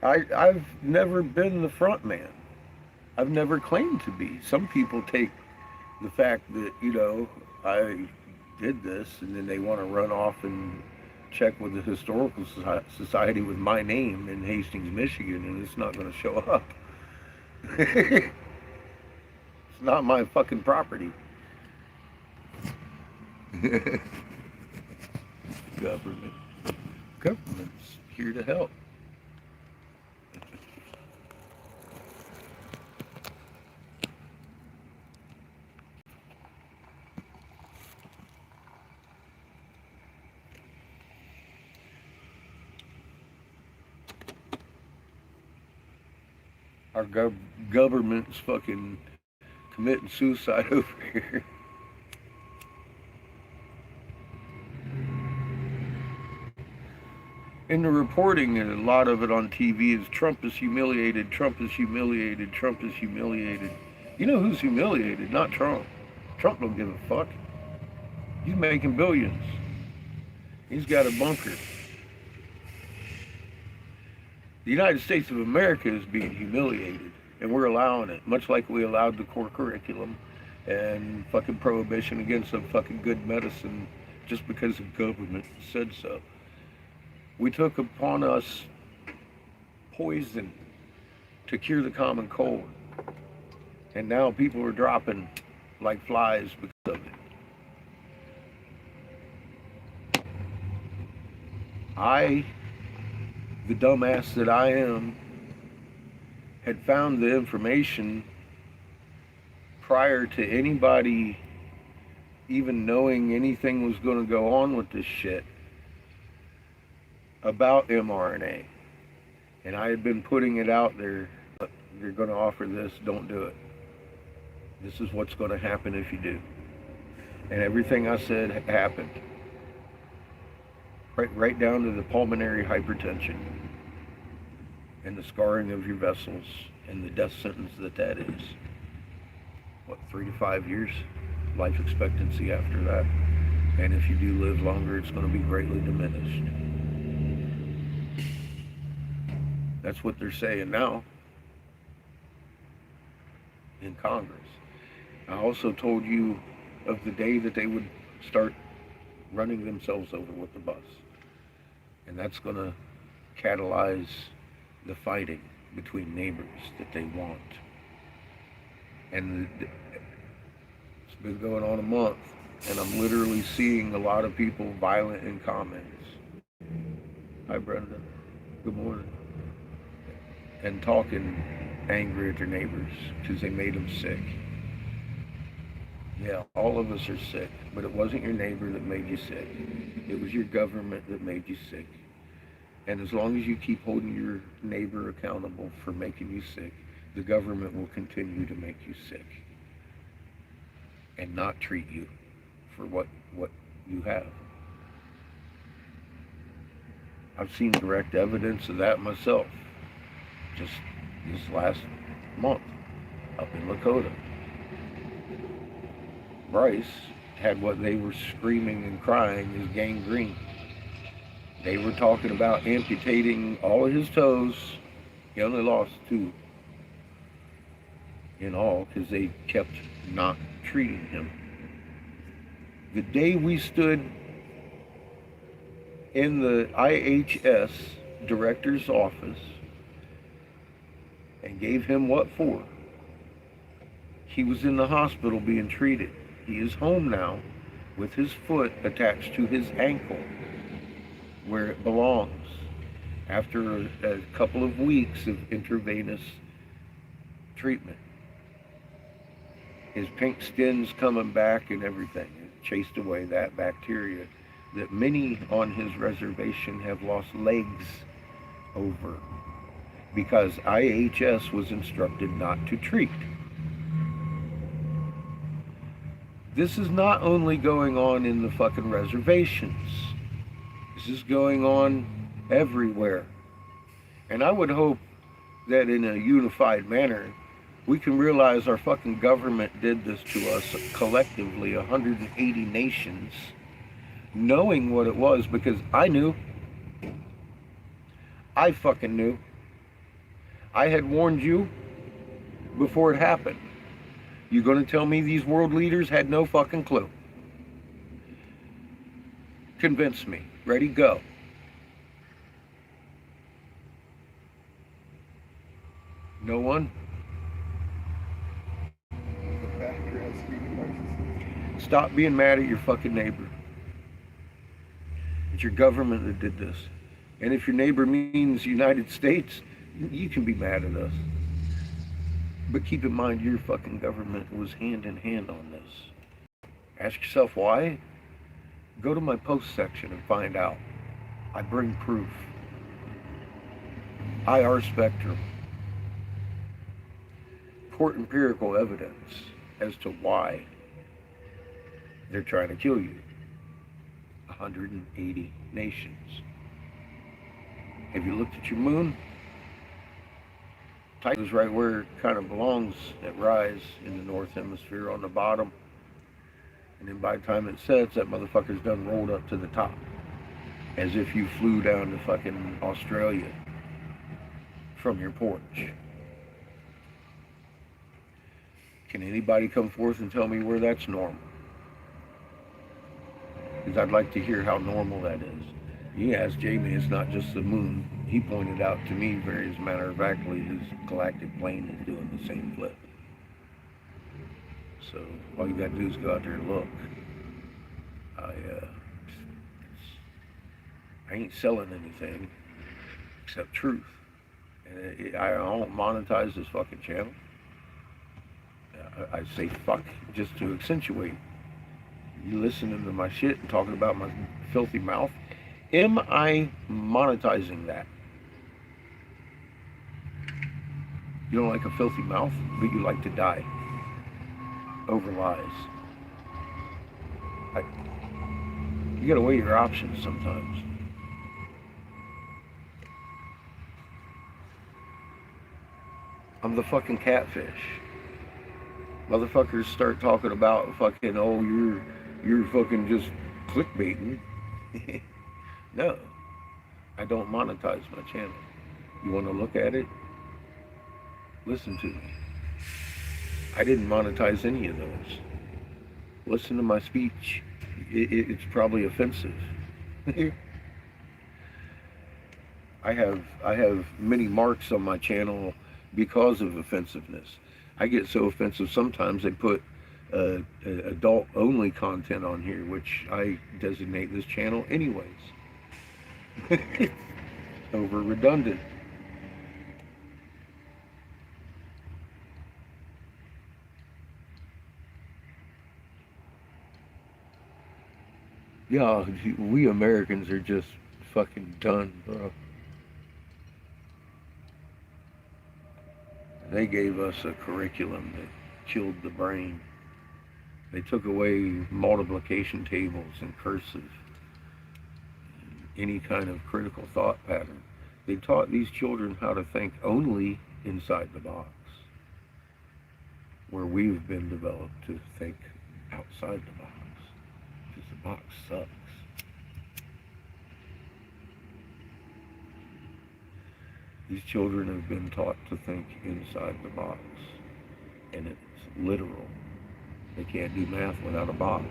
I've never been the front man. I've never claimed to be. Some people take the fact that, I did this and then they want to run off and check with the Historical Society with my name in Hastings, Michigan, and it's not going to show up. It's not my fucking property. Government's here to help. Our government's fucking committing suicide over here. In the reporting, and a lot of it on TV, is Trump is humiliated, Trump is humiliated, Trump is humiliated. You know who's humiliated? Not Trump. Trump don't give a fuck. He's making billions. He's got a bunker. The United States of America is being humiliated, and we're allowing it, much like we allowed the core curriculum and fucking prohibition against some fucking good medicine just because the government said so. We took upon us poison to cure the common cold, and now people are dropping like flies because of it. I, the dumbass that I am, had found the information prior to anybody even knowing anything was going to go on with this shit about mRNA. And I had been putting it out there, you're going to offer this, don't do it. This is what's going to happen if you do. And everything I said happened. Right down to the pulmonary hypertension and the scarring of your vessels and the death sentence that is. What, 3 to 5 years life expectancy after that? And if you do live longer, it's going to be greatly diminished. That's what they're saying now in Congress. I also told you of the day that they would start running themselves over with the bus. And that's going to catalyze the fighting between neighbors that they want. And it's been going on a month, and I'm literally seeing a lot of people violent in comments. Hi, Brenda. Good morning. And talking angry at their neighbors because they made them sick. Yeah, all of us are sick, but it wasn't your neighbor that made you sick. It was your government that made you sick. And as long as you keep holding your neighbor accountable for making you sick, the government will continue to make you sick and not treat you for what you have. I've seen direct evidence of that myself just this last month up in Lakota. Bryce had what they were screaming and crying is gangrene. They were talking about amputating all of his toes. He only lost 2 in all because they kept not treating him. The day we stood in the IHS director's office and gave him what for, he was in the hospital being treated. He is home now with his foot attached to his ankle where it belongs after a couple of weeks of intravenous treatment. His pink skin's coming back and everything. It chased away that bacteria that many on his reservation have lost legs over because IHS was instructed not to treat. This is not only going on in the fucking reservations. This is going on everywhere. And I would hope that in a unified manner, we can realize our fucking government did this to us collectively, 180 nations, knowing what it was, because I knew. I fucking knew. I had warned you before it happened. You gonna tell me these world leaders had no fucking clue? Convince me. Ready, go. No one? Stop being mad at your fucking neighbor. It's your government that did this. And if your neighbor means United States, you can be mad at us. But keep in mind, your fucking government was hand in hand on this. Ask yourself why? Go to my post section and find out. I bring proof. IR Spectrum. report empirical evidence as to why they're trying to kill you. 180 nations. Have you looked at your moon? Titan is right where it kind of belongs at rise in the north hemisphere on the bottom. And then by the time it sets, that motherfucker's done rolled up to the top. As if you flew down to fucking Australia from your porch. Can anybody come forth and tell me where that's normal? Because I'd like to hear how normal that is. You ask Jamie, it's not just the moon. He pointed out to me, very as a matter of factly, his galactic plane is doing the same flip. So all you got to do is go out there and look. I ain't selling anything except truth. And I don't monetize this fucking channel. I say fuck just to accentuate. You listening to my shit and talking about my filthy mouth. Am I monetizing that? You don't like a filthy mouth, but you like to die over lies. You gotta weigh your options sometimes. I'm the fucking catfish. Motherfuckers start talking about fucking, oh, you're fucking just clickbaiting. No, I don't monetize my channel. You want to look at it? Listen to me. I didn't monetize any of those. Listen to my speech. It's probably offensive. I have many marks on my channel because of offensiveness. I get so offensive sometimes they put adult-only content on here, which I designate this channel anyways. Over redundant. Yeah, we Americans are just fucking done, bro. They gave us a curriculum that killed the brain. They took away multiplication tables and cursive, any kind of critical thought pattern. They taught these children how to think only inside the box, where we've been developed to think outside the box, because the box sucks. These children have been taught to think inside the box, and it's literal. They can't do math without a box.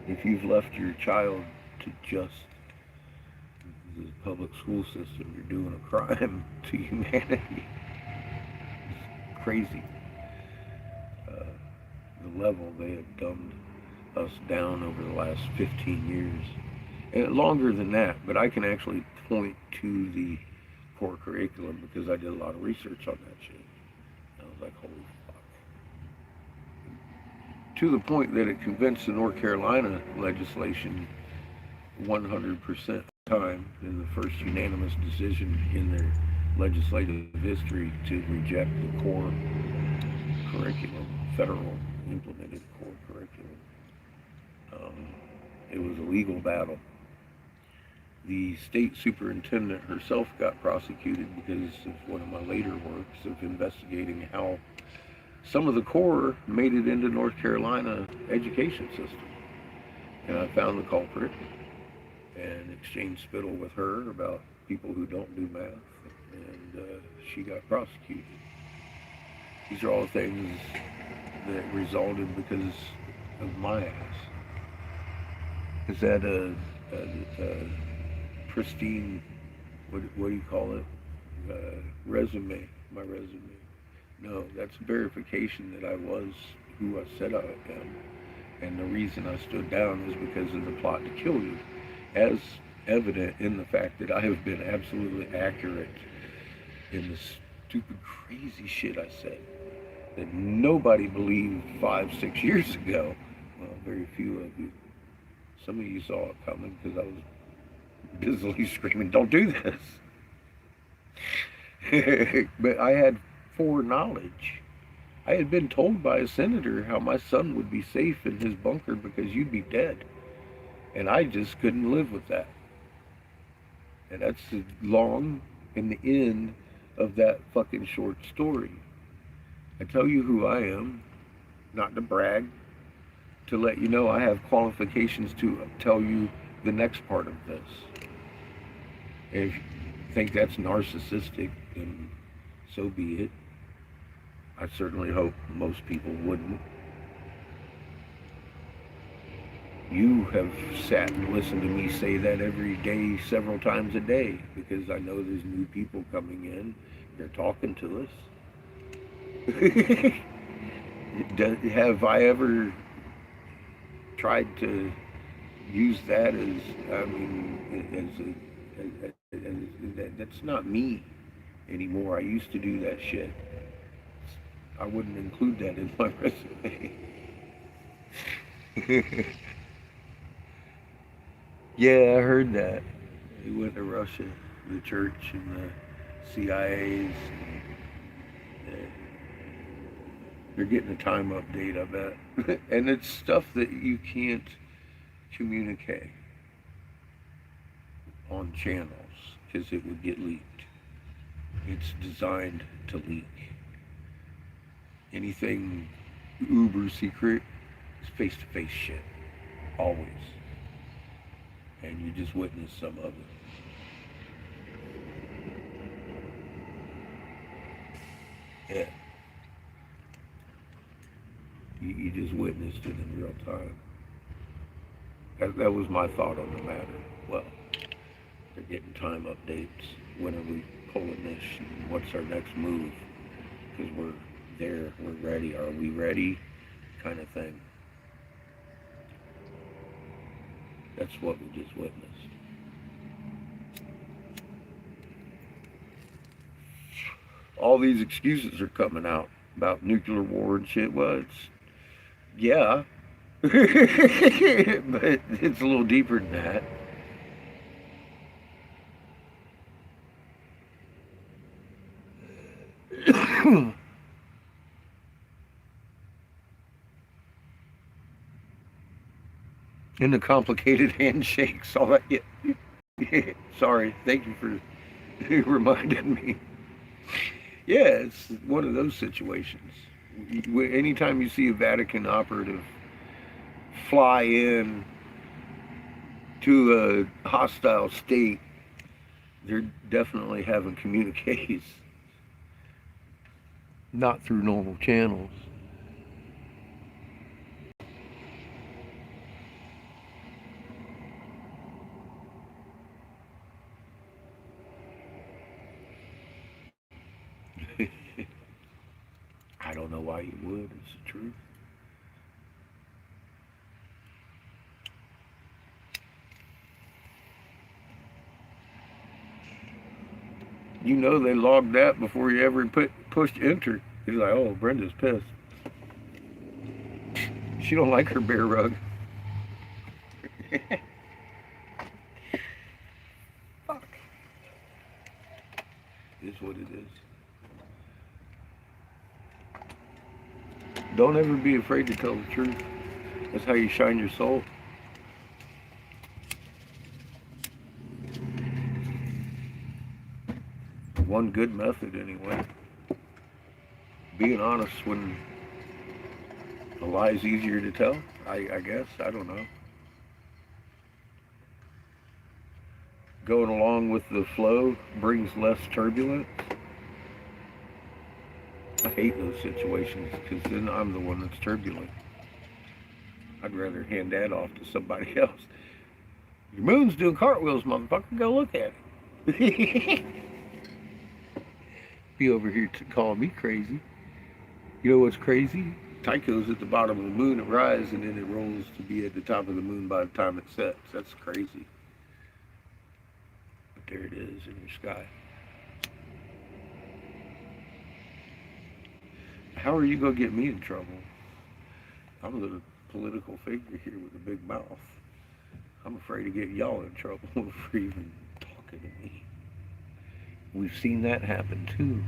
If you've left your child to just the public school system, you're doing a crime to humanity. It's crazy. The level they have dumbed us down over the last 15 years. And longer than that, but I can actually point to the core curriculum because I did a lot of research on that shit. I was like, holy fuck. To the point that it convinced the North Carolina legislation 100% time in the first unanimous decision in their legislative history to reject the core curriculum, federal implemented core curriculum. It was a legal battle. The state superintendent herself got prosecuted because of one of my later works of investigating how some of the core made it into North Carolina education system. And I found the culprit and exchanged spittle with her about people who don't do math, and she got prosecuted. These are all things that resulted because of my ass. Is that a pristine, what do you call it, resume, my resume? No, that's verification that I was who I said I am. And the reason I stood down is because of the plot to kill you, as evident in the fact that I have been absolutely accurate in the stupid, crazy shit I said that nobody believed 5-6 years ago. Well, very few of you. Some of you saw it coming because I was busily screaming, "Don't do this!" But I had foreknowledge. I had been told by a senator how my son would be safe in his bunker because you'd be dead. And I just couldn't live with that. And that's the long and the end of that fucking short story. I tell you who I am, not to brag, to let you know I have qualifications to tell you the next part of this. If you think that's narcissistic, then so be it. I certainly hope most people wouldn't. You have sat and listened to me say that every day, several times a day, because I know there's new people coming in. They're talking to us. Have I ever tried to use that as, I mean, that's not me anymore. I used to do that shit. I wouldn't include that in my resume. Yeah, I heard that. He went to Russia, the church and the CIA's. And they're getting a time update, I bet. And it's stuff that you can't communicate on channels because it would get leaked. It's designed to leak. Anything uber secret is face-to-face shit. Always. And you just witness some of it. Yeah. You just witnessed it in real time. That was my thought on the matter. Well, they're getting time updates. When are we pulling this? What's our next move? Because we're there, we're ready. Are we ready? Kind of thing. That's what we just witnessed. All these excuses are coming out about nuclear war and shit. Well, it's, yeah. But it's a little deeper than that. And the complicated handshakes, all that. Yeah. Sorry, thank you for reminding me. Yeah, it's one of those situations. Anytime you see a Vatican operative fly in to a hostile state, they're definitely having communiques, not through normal channels. I don't know why you would, it's the truth. You know they logged that before you ever pushed enter. He's like, oh, Brenda's pissed. She don't like her bear rug. Fuck. It's what it is. Don't ever be afraid to tell the truth. That's how you shine your soul. One good method, anyway. Being honest when a lie's easier to tell, I guess. I don't know. Going along with the flow brings less turbulence. I hate those situations because then I'm the one that's turbulent. I'd rather hand that off to somebody else. Your moon's doing cartwheels, motherfucker. Go look at it. Be over here to call me crazy. You know what's crazy? Tycho's at the bottom of the moon at rise, and then it rolls to be at the top of the moon by the time it sets. That's crazy. But there it is in your sky. How are you going to get me in trouble? I'm the political figure here with a big mouth. I'm afraid to get y'all in trouble for even talking to me. We've seen that happen too.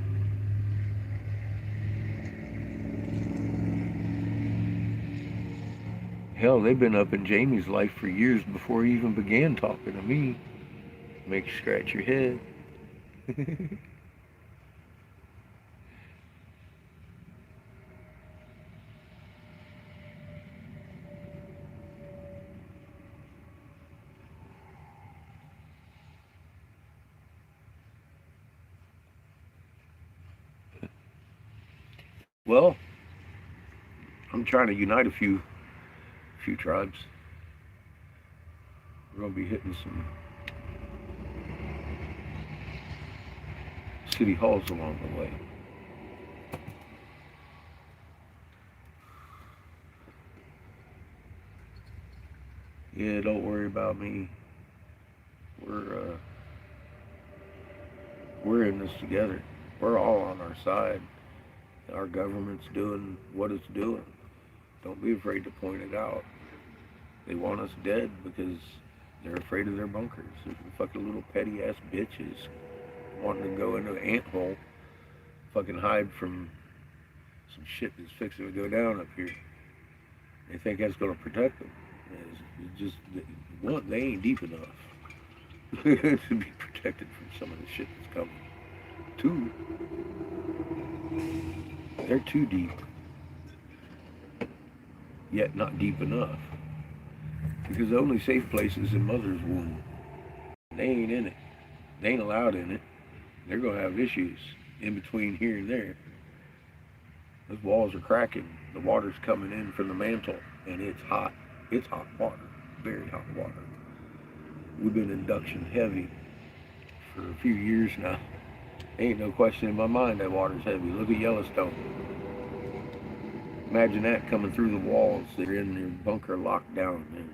Hell, they've been up in Jamie's life for years before he even began talking to me. Make you scratch your head. Well, I'm trying to unite a few tribes. We're gonna be hitting some city halls along the way. Yeah, don't worry about me. We're uh, we're in this together. We're all on our side. Our government's doing what it's doing. Don't be afraid to point it out. They want us dead because they're afraid of their bunkers. They're fucking little petty ass bitches wanting to go into an ant hole, fucking hide from some shit that's fixing to go down up here. They think that's going to protect them. It's just, one, they ain't deep enough to be protected from some of the shit that's coming. Two, they're too deep, yet not deep enough. Because the only safe place is in mother's womb. They ain't in it. They ain't allowed in it. They're going to have issues in between here and there. Those walls are cracking. The water's coming in from the mantle, and it's hot. It's hot water. Very hot water. We've been induction heavy for a few years now. Ain't no question in my mind that water's heavy. Look at Yellowstone. Imagine that coming through the walls. They're in their bunker locked down. And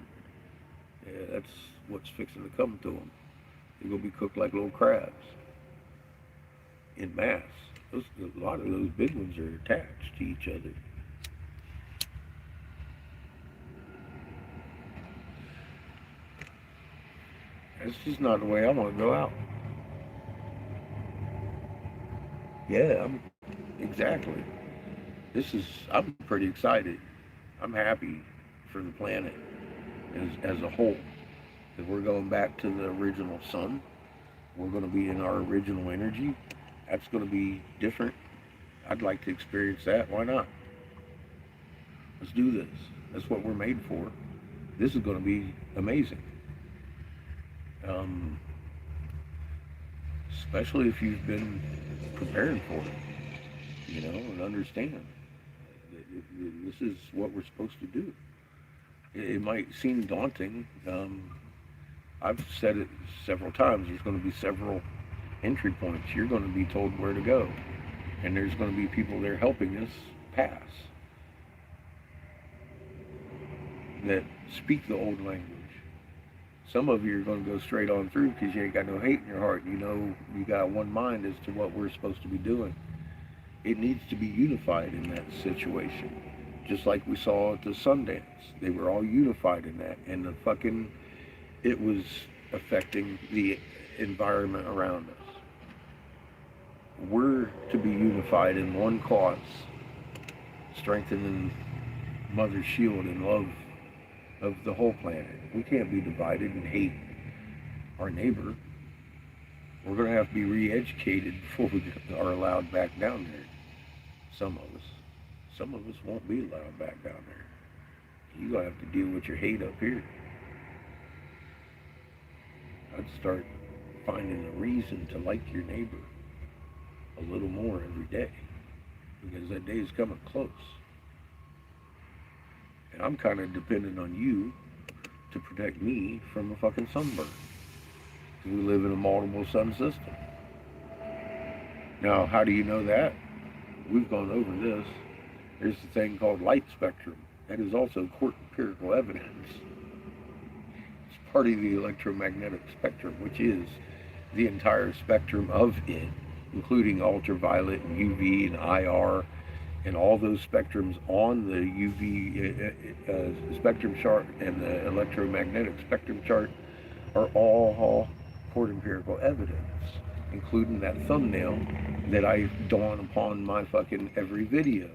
yeah, that's what's fixing to come to them. They're going to be cooked like little crabs in mass. A lot of those big ones are attached to each other. That's just not the way I want to go out. Yeah, exactly. I'm pretty excited. I'm happy for the planet as a whole. If we're going back to the original sun, we're going to be in our original energy. That's going to be different. I'd like to experience that. Why not? Let's do this. That's what we're made for. This is going to be amazing. Um, Especially if you've been preparing for it, and understand that this is what we're supposed to do. It might seem daunting. I've said it several times. There's going to be several entry points. You're going to be told where to go, and there's going to be people there helping us pass that speak the old language. Some of you are going to go straight on through because you ain't got no hate in your heart. You got one mind as to what we're supposed to be doing. It needs to be unified in that situation. Just like we saw at the Sundance. They were all unified in that. And it was affecting the environment around us. We're to be unified in one cause. Strengthening Mother's shield and love of the whole planet. We can't be divided and hate our neighbor. We're going to have to be re-educated before we are allowed back down there. Some of us won't be allowed back down there. You're going to have to deal with your hate up here. I'd start finding a reason to like your neighbor a little more every day, because that day is coming close. And I'm kind of dependent on you to protect me from a fucking sunburn. We live in a multiple sun system. Now, how do you know that? We've gone over this. There's a thing called light spectrum. That is also empirical evidence. It's part of the electromagnetic spectrum, which is the entire spectrum of it, including ultraviolet and UV and IR And all those spectrums on the UV spectrum chart and the electromagnetic spectrum chart are all court empirical evidence, including that thumbnail that I dawn upon my fucking every video.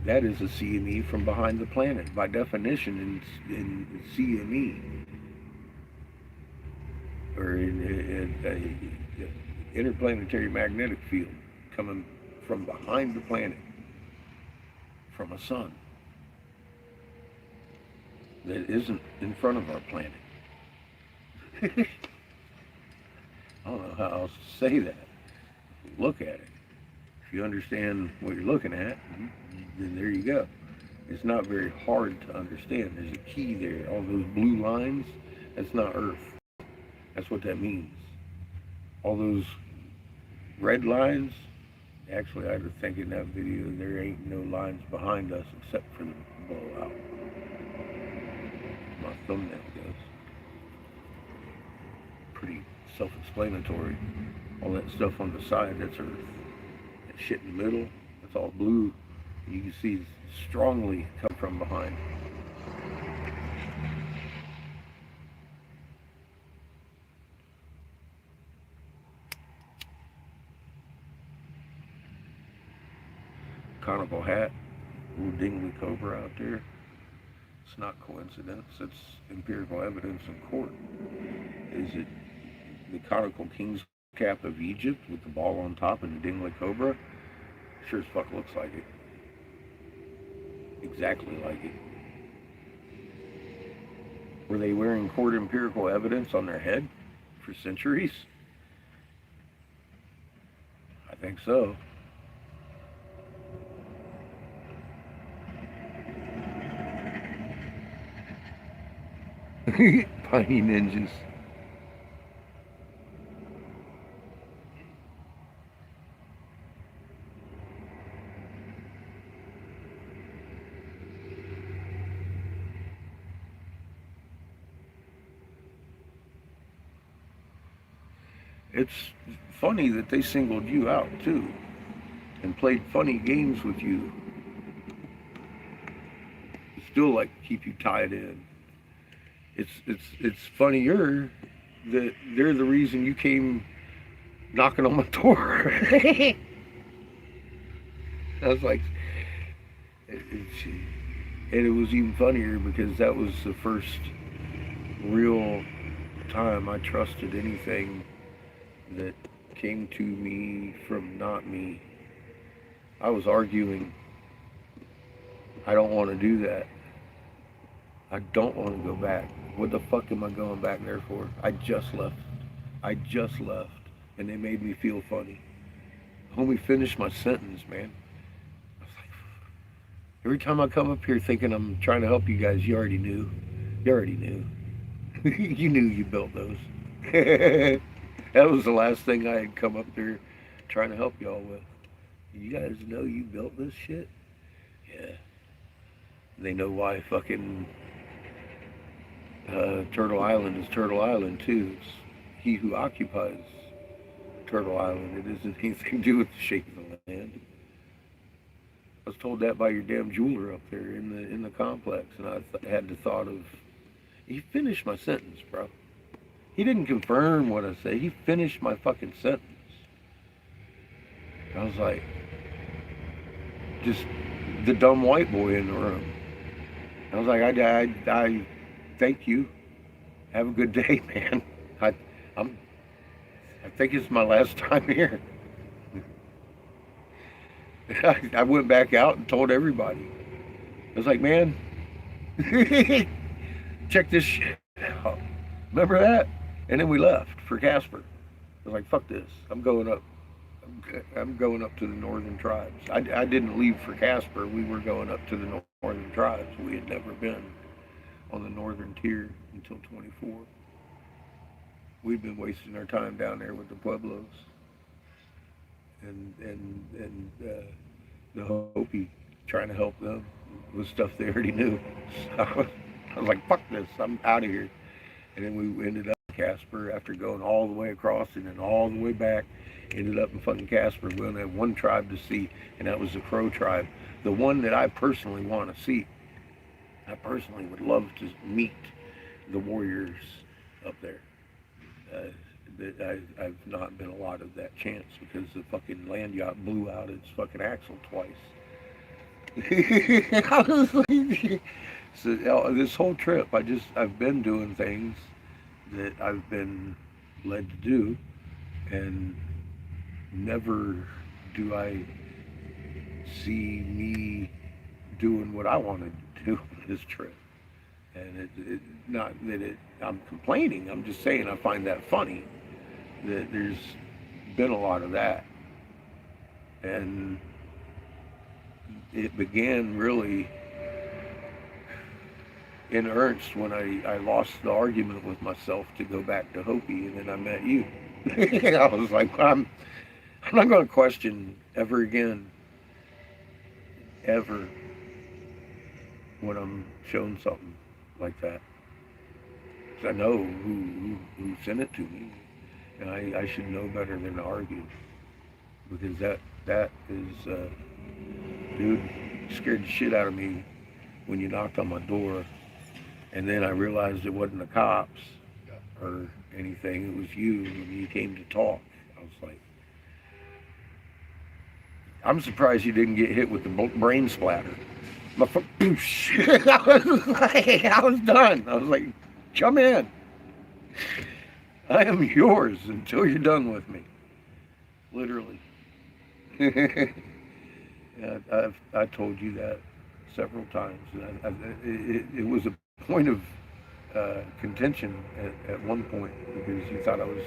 That is a CME from behind the planet. By definition, in CME, or in interplanetary magnetic field, coming from behind the planet, from a sun that isn't in front of our planet. I don't know how else to say that. Look at it. If you understand what you're looking at, then there you go. It's not very hard to understand. There's a key there. All those blue lines, that's not Earth. That's what that means. All those red lines, actually I was thinking in that video, there ain't no lines behind us except for the blowout. My thumbnail goes. Pretty self-explanatory. All that stuff on the side, that's Earth. That shit in the middle, that's all blue. You can see strongly come from behind. Conical hat, little dingly cobra out there. It's not coincidence, it's empirical evidence in court. Is it the conical king's cap of Egypt with the ball on top and the dingly cobra? Sure as fuck looks like it. Exactly like it. Were they wearing court empirical evidence on their head for centuries? I think so. Piney ninjas. It's funny that they singled you out too and played funny games with you. Still like to keep you tied in. It's funnier that they're the reason you came knocking on my door. I was like, and it was even funnier because that was the first real time I trusted anything that came to me from not me. I was arguing. I don't want to do that. I don't want to go back. What the fuck am I going back there for? I just left. And they made me feel funny. Homie finished my sentence, man. I was like, every time I come up here thinking I'm trying to help you guys, you already knew. You knew you built those. That was the last thing I had come up there trying to help y'all with. You guys know you built this shit? Yeah. They know why fucking Turtle Island is Turtle Island too. It's he who occupies Turtle Island. It isn't anything to do with the shape of the land. I was told that by your damn jeweler up there in the complex, and I had the thought of, he finished my sentence, bro. He didn't confirm what I said. He finished my fucking sentence. I was like, just the dumb white boy in the room. I was like, I thank you. Have a good day, man. I think it's my last time here. I went back out and told everybody. I was like, man, check this shit out. Remember that? And then we left for Casper. I was like, fuck this. I'm going up to the northern tribes. I didn't leave for Casper. We were going up to the northern tribes. We had never been on the northern tier until 24. We'd been wasting our time down there with the Pueblos and the Hopi, trying to help them with stuff they already knew. So I was like, fuck this, I'm out of here. And then we ended up in Casper after going all the way across and then all the way back. Ended up in fucking Casper. We only had one tribe to see, and that was the Crow tribe. The one that I personally want to see. I personally would love to meet the warriors up there. I've not been allotted that chance because the fucking land yacht blew out its fucking axle twice. I was like, so this whole trip, I've been doing things that I've been led to do, and never do I see me doing what I wanted to do this trip. And not that I'm complaining. I'm just saying I find that funny that there's been a lot of that, and it began really in earnest when I lost the argument with myself to go back to Hopi, and then I met you. I was like, I'm not going to question ever again, ever, when I'm shown something like that. 'Cause I know who sent it to me, and I should know better than to argue, because that is, dude, scared the shit out of me when you knocked on my door, and then I realized it wasn't the cops or anything. It was you when you came to talk. I was like, I'm surprised you didn't get hit with the brain splatter. I was like, I was done. I was like, come in. I am yours until you're done with me. Literally. I told you that several times. It was a point of contention at one point, because you thought I was,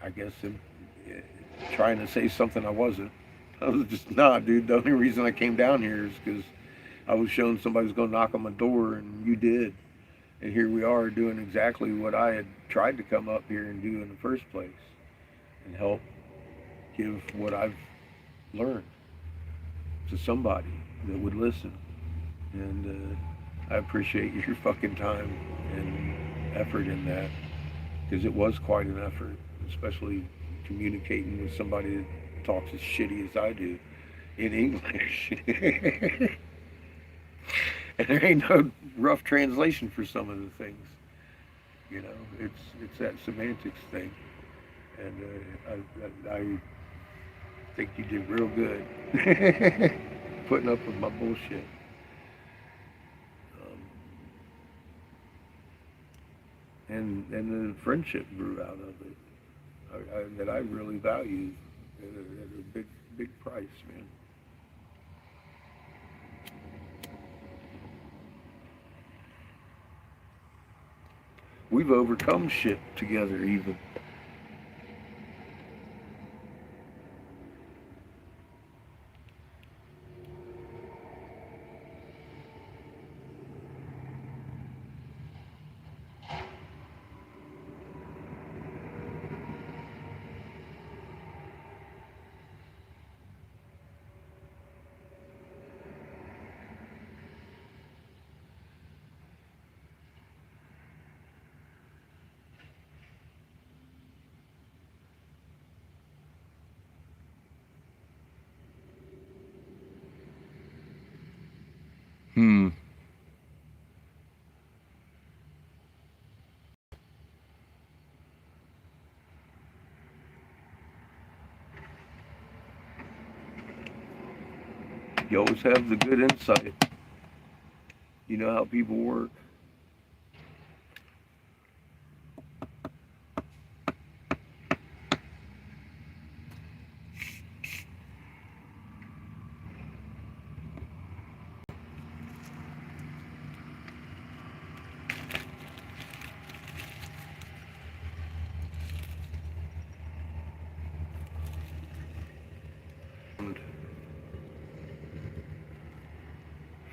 I guess, trying to say something I wasn't. I was just, nah, dude, the only reason I came down here is because I was shown somebody was going to knock on my door, and you did. And here we are doing exactly what I had tried to come up here and do in the first place, and help give what I've learned to somebody that would listen. And I appreciate your fucking time and effort in that, because it was quite an effort, especially communicating with somebody that talks as shitty as I do in English. And there ain't no rough translation for some of the things. You know, it's that semantics thing. And I think you did real good putting up with my bullshit. And the friendship grew out of it, that I really value at a big price, man. We've overcome shit together, even. You always have the good insight. You know how people work.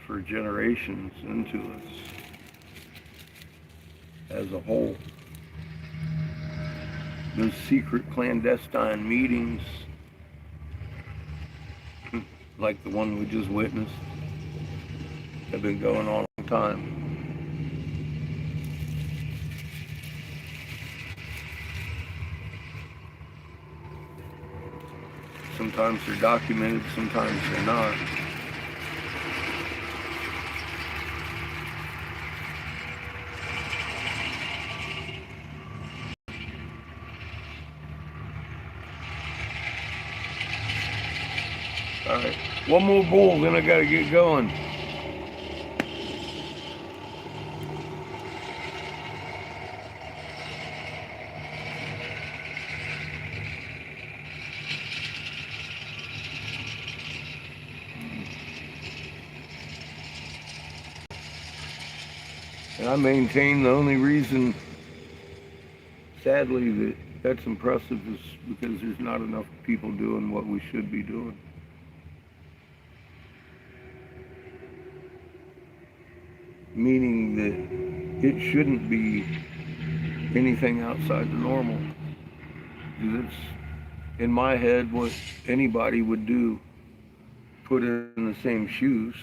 For generations into us as a whole. Those secret clandestine meetings, like the one we just witnessed, have been going on a long time. Sometimes they're documented, sometimes they're not. All right, one more bowl, then I gotta get going. And I maintain the only reason, sadly, that that's impressive is because there's not enough people doing what we should be doing. Meaning that it shouldn't be anything outside the normal. It's, in my head, what anybody would do, put in the same shoes.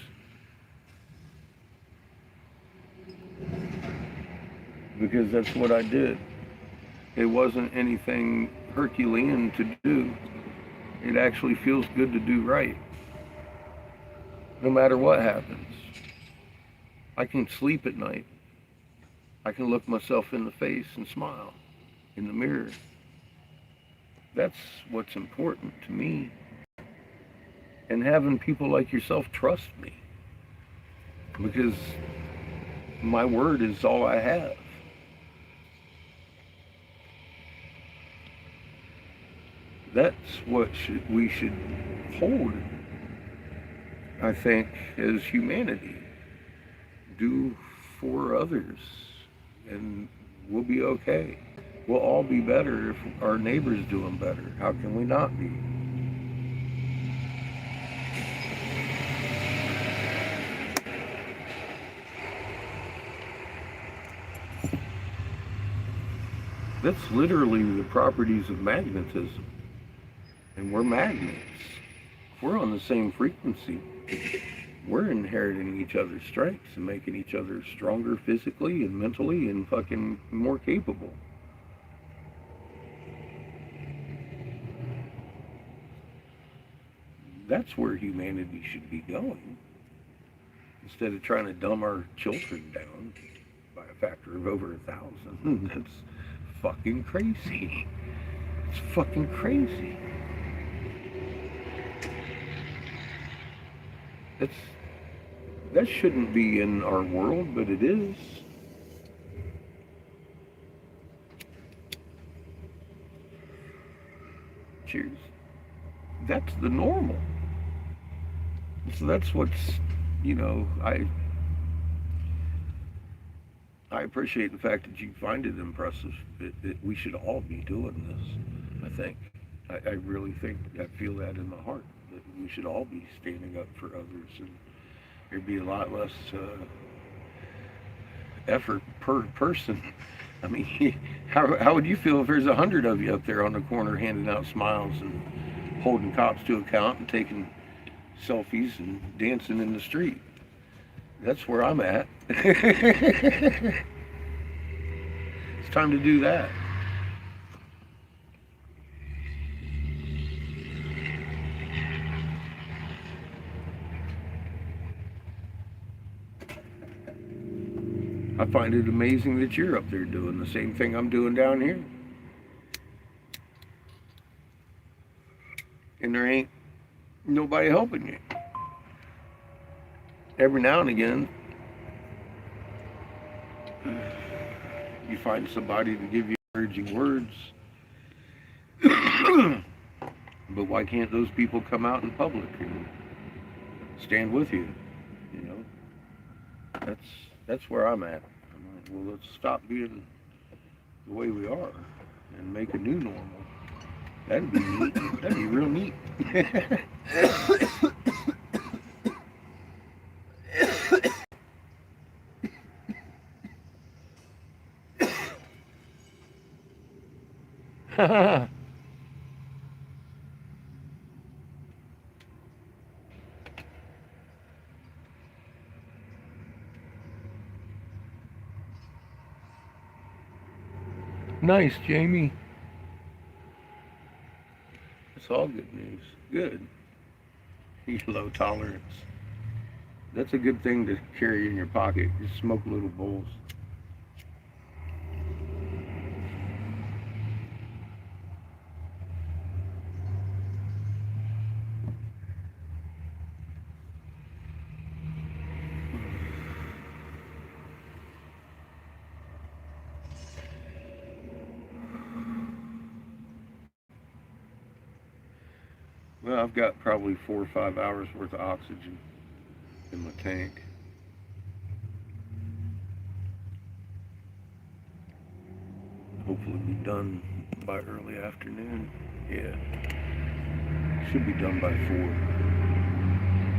Because that's what I did. It wasn't anything Herculean to do. It actually feels good to do right, no matter what happens. I can sleep at night. I can look myself in the face and smile in the mirror. That's what's important to me. And having people like yourself trust me. Because my word is all I have. That's what we should hold, I think, as humanity. Do for others, and we'll be okay. We'll all be better if our neighbor's doing better. How can we not be? That's literally the properties of magnetism. And we're magnets. We're on the same frequency. We're inheriting each other's strengths and making each other stronger physically and mentally and fucking more capable. That's where humanity should be going. Instead of trying to dumb our children down by a factor of over 1,000. That's fucking crazy. It's fucking crazy. That shouldn't be in our world, but it is. Cheers. That's the normal. So that's what's, you know, I appreciate the fact that you find it impressive that we should all be doing this. I think. I really think, I feel that in my heart, that we should all be standing up for others, and there'd be a lot less effort per person. I mean, how would you feel if there's 100 of you up there on the corner handing out smiles and holding cops to account and taking selfies and dancing in the street? That's where I'm at. It's time to do that. I find it amazing that you're up there doing the same thing I'm doing down here. And there ain't nobody helping you. Every now and again, you find somebody to give you encouraging words. But why can't those people come out in public and stand with you? You know, that's where I'm at. I'm like, well, let's stop being the way we are and make a new normal. That'd be neat. That'd be real neat. Nice, Jamie. It's all good news. Good. Low tolerance. That's a good thing to carry in your pocket. Just smoke little bowls. Well, I've got probably 4 or 5 hours worth of oxygen in my tank. Hopefully be done by early afternoon. Yeah, should be done by 4.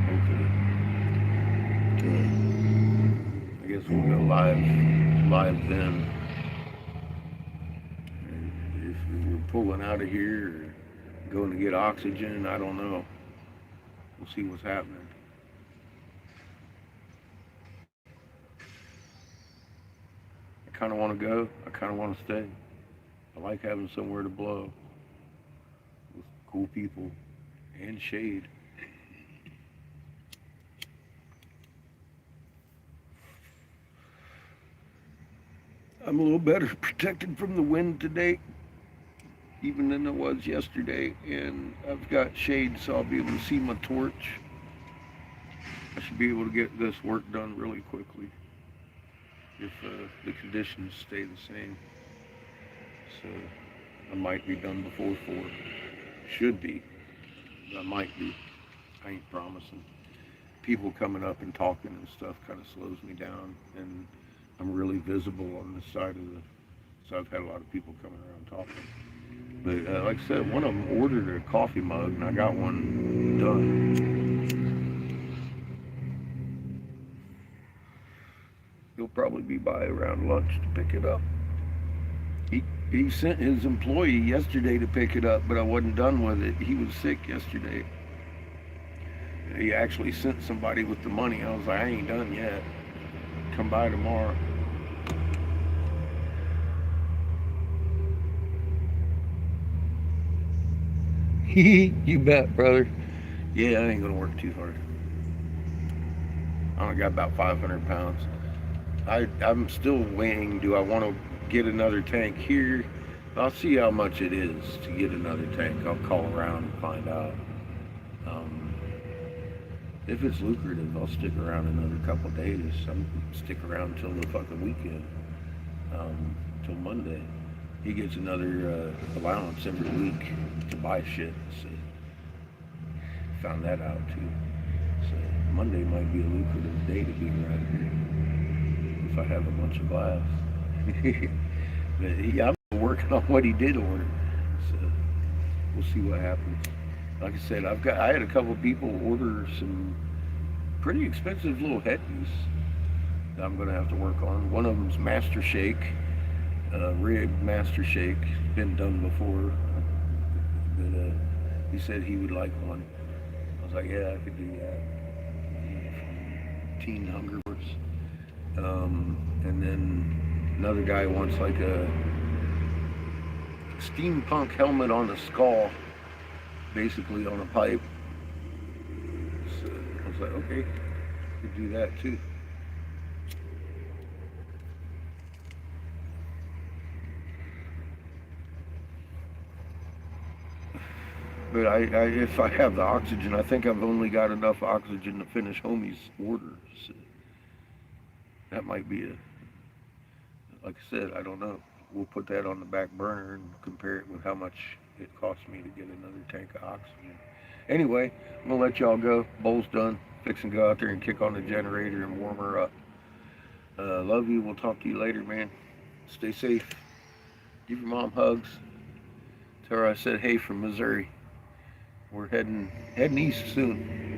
Hopefully. I guess we'll go live then. And if we're pulling out of here or going to get oxygen, I don't know. We'll see what's happening. I kind of want to go. I kind of want to stay. I like having somewhere to blow with cool people and shade. I'm a little better protected from the wind today, even than I was yesterday, and I've got shade, so I'll be able to see my torch. I should be able to get this work done really quickly if the conditions stay the same. So I might be done before 4. Should be. I might be. I ain't promising. People coming up and talking and stuff kind of slows me down, and I'm really visible on this side of the. So I've had a lot of people coming around talking. But like I said, one of them ordered a coffee mug, and I got one done. He'll probably be by around lunch to pick it up. He sent his employee yesterday to pick it up, but I wasn't done with it. He was sick yesterday. He actually sent somebody with the money. I was like, I ain't done yet. Come by tomorrow. You bet, brother. Yeah, I ain't gonna work too hard. I only got about 500 pounds. I'm still weighing, do I want to get another tank here? I'll see how much it is to get another tank. I'll call around and find out. If it's lucrative, I'll stick around another couple of days. I'm stick around till the fucking weekend, till Monday. He gets another allowance every week to buy shit. So found that out too. So Monday might be a lucrative day to be around here if I have a bunch of glass. But I'm working on what he did order, so we'll see what happens. Like I said, I had a couple people order some pretty expensive little headies that I'm gonna have to work on. One of them's Master Shake, rig Master Shake, been done before. But he said he would like one. I was like, yeah, I could do that. Teen Hunger Force. And then another guy wants like a steampunk helmet on a skull, basically on a pipe. So I was like, okay, could do that too. But if I have the oxygen, I think I've only got enough oxygen to finish Homie's order. So that might be like I said, I don't know. We'll put that on the back burner and compare it with how much it cost me to get another tank of oxygen. Anyway, I'm gonna let y'all go. Bowl's done. Fixing to go out there and kick on the generator and warm her up. Love you. We'll talk to you later, man. Stay safe. Give your mom hugs. Tell her I said hey from Missouri. We're heading east soon.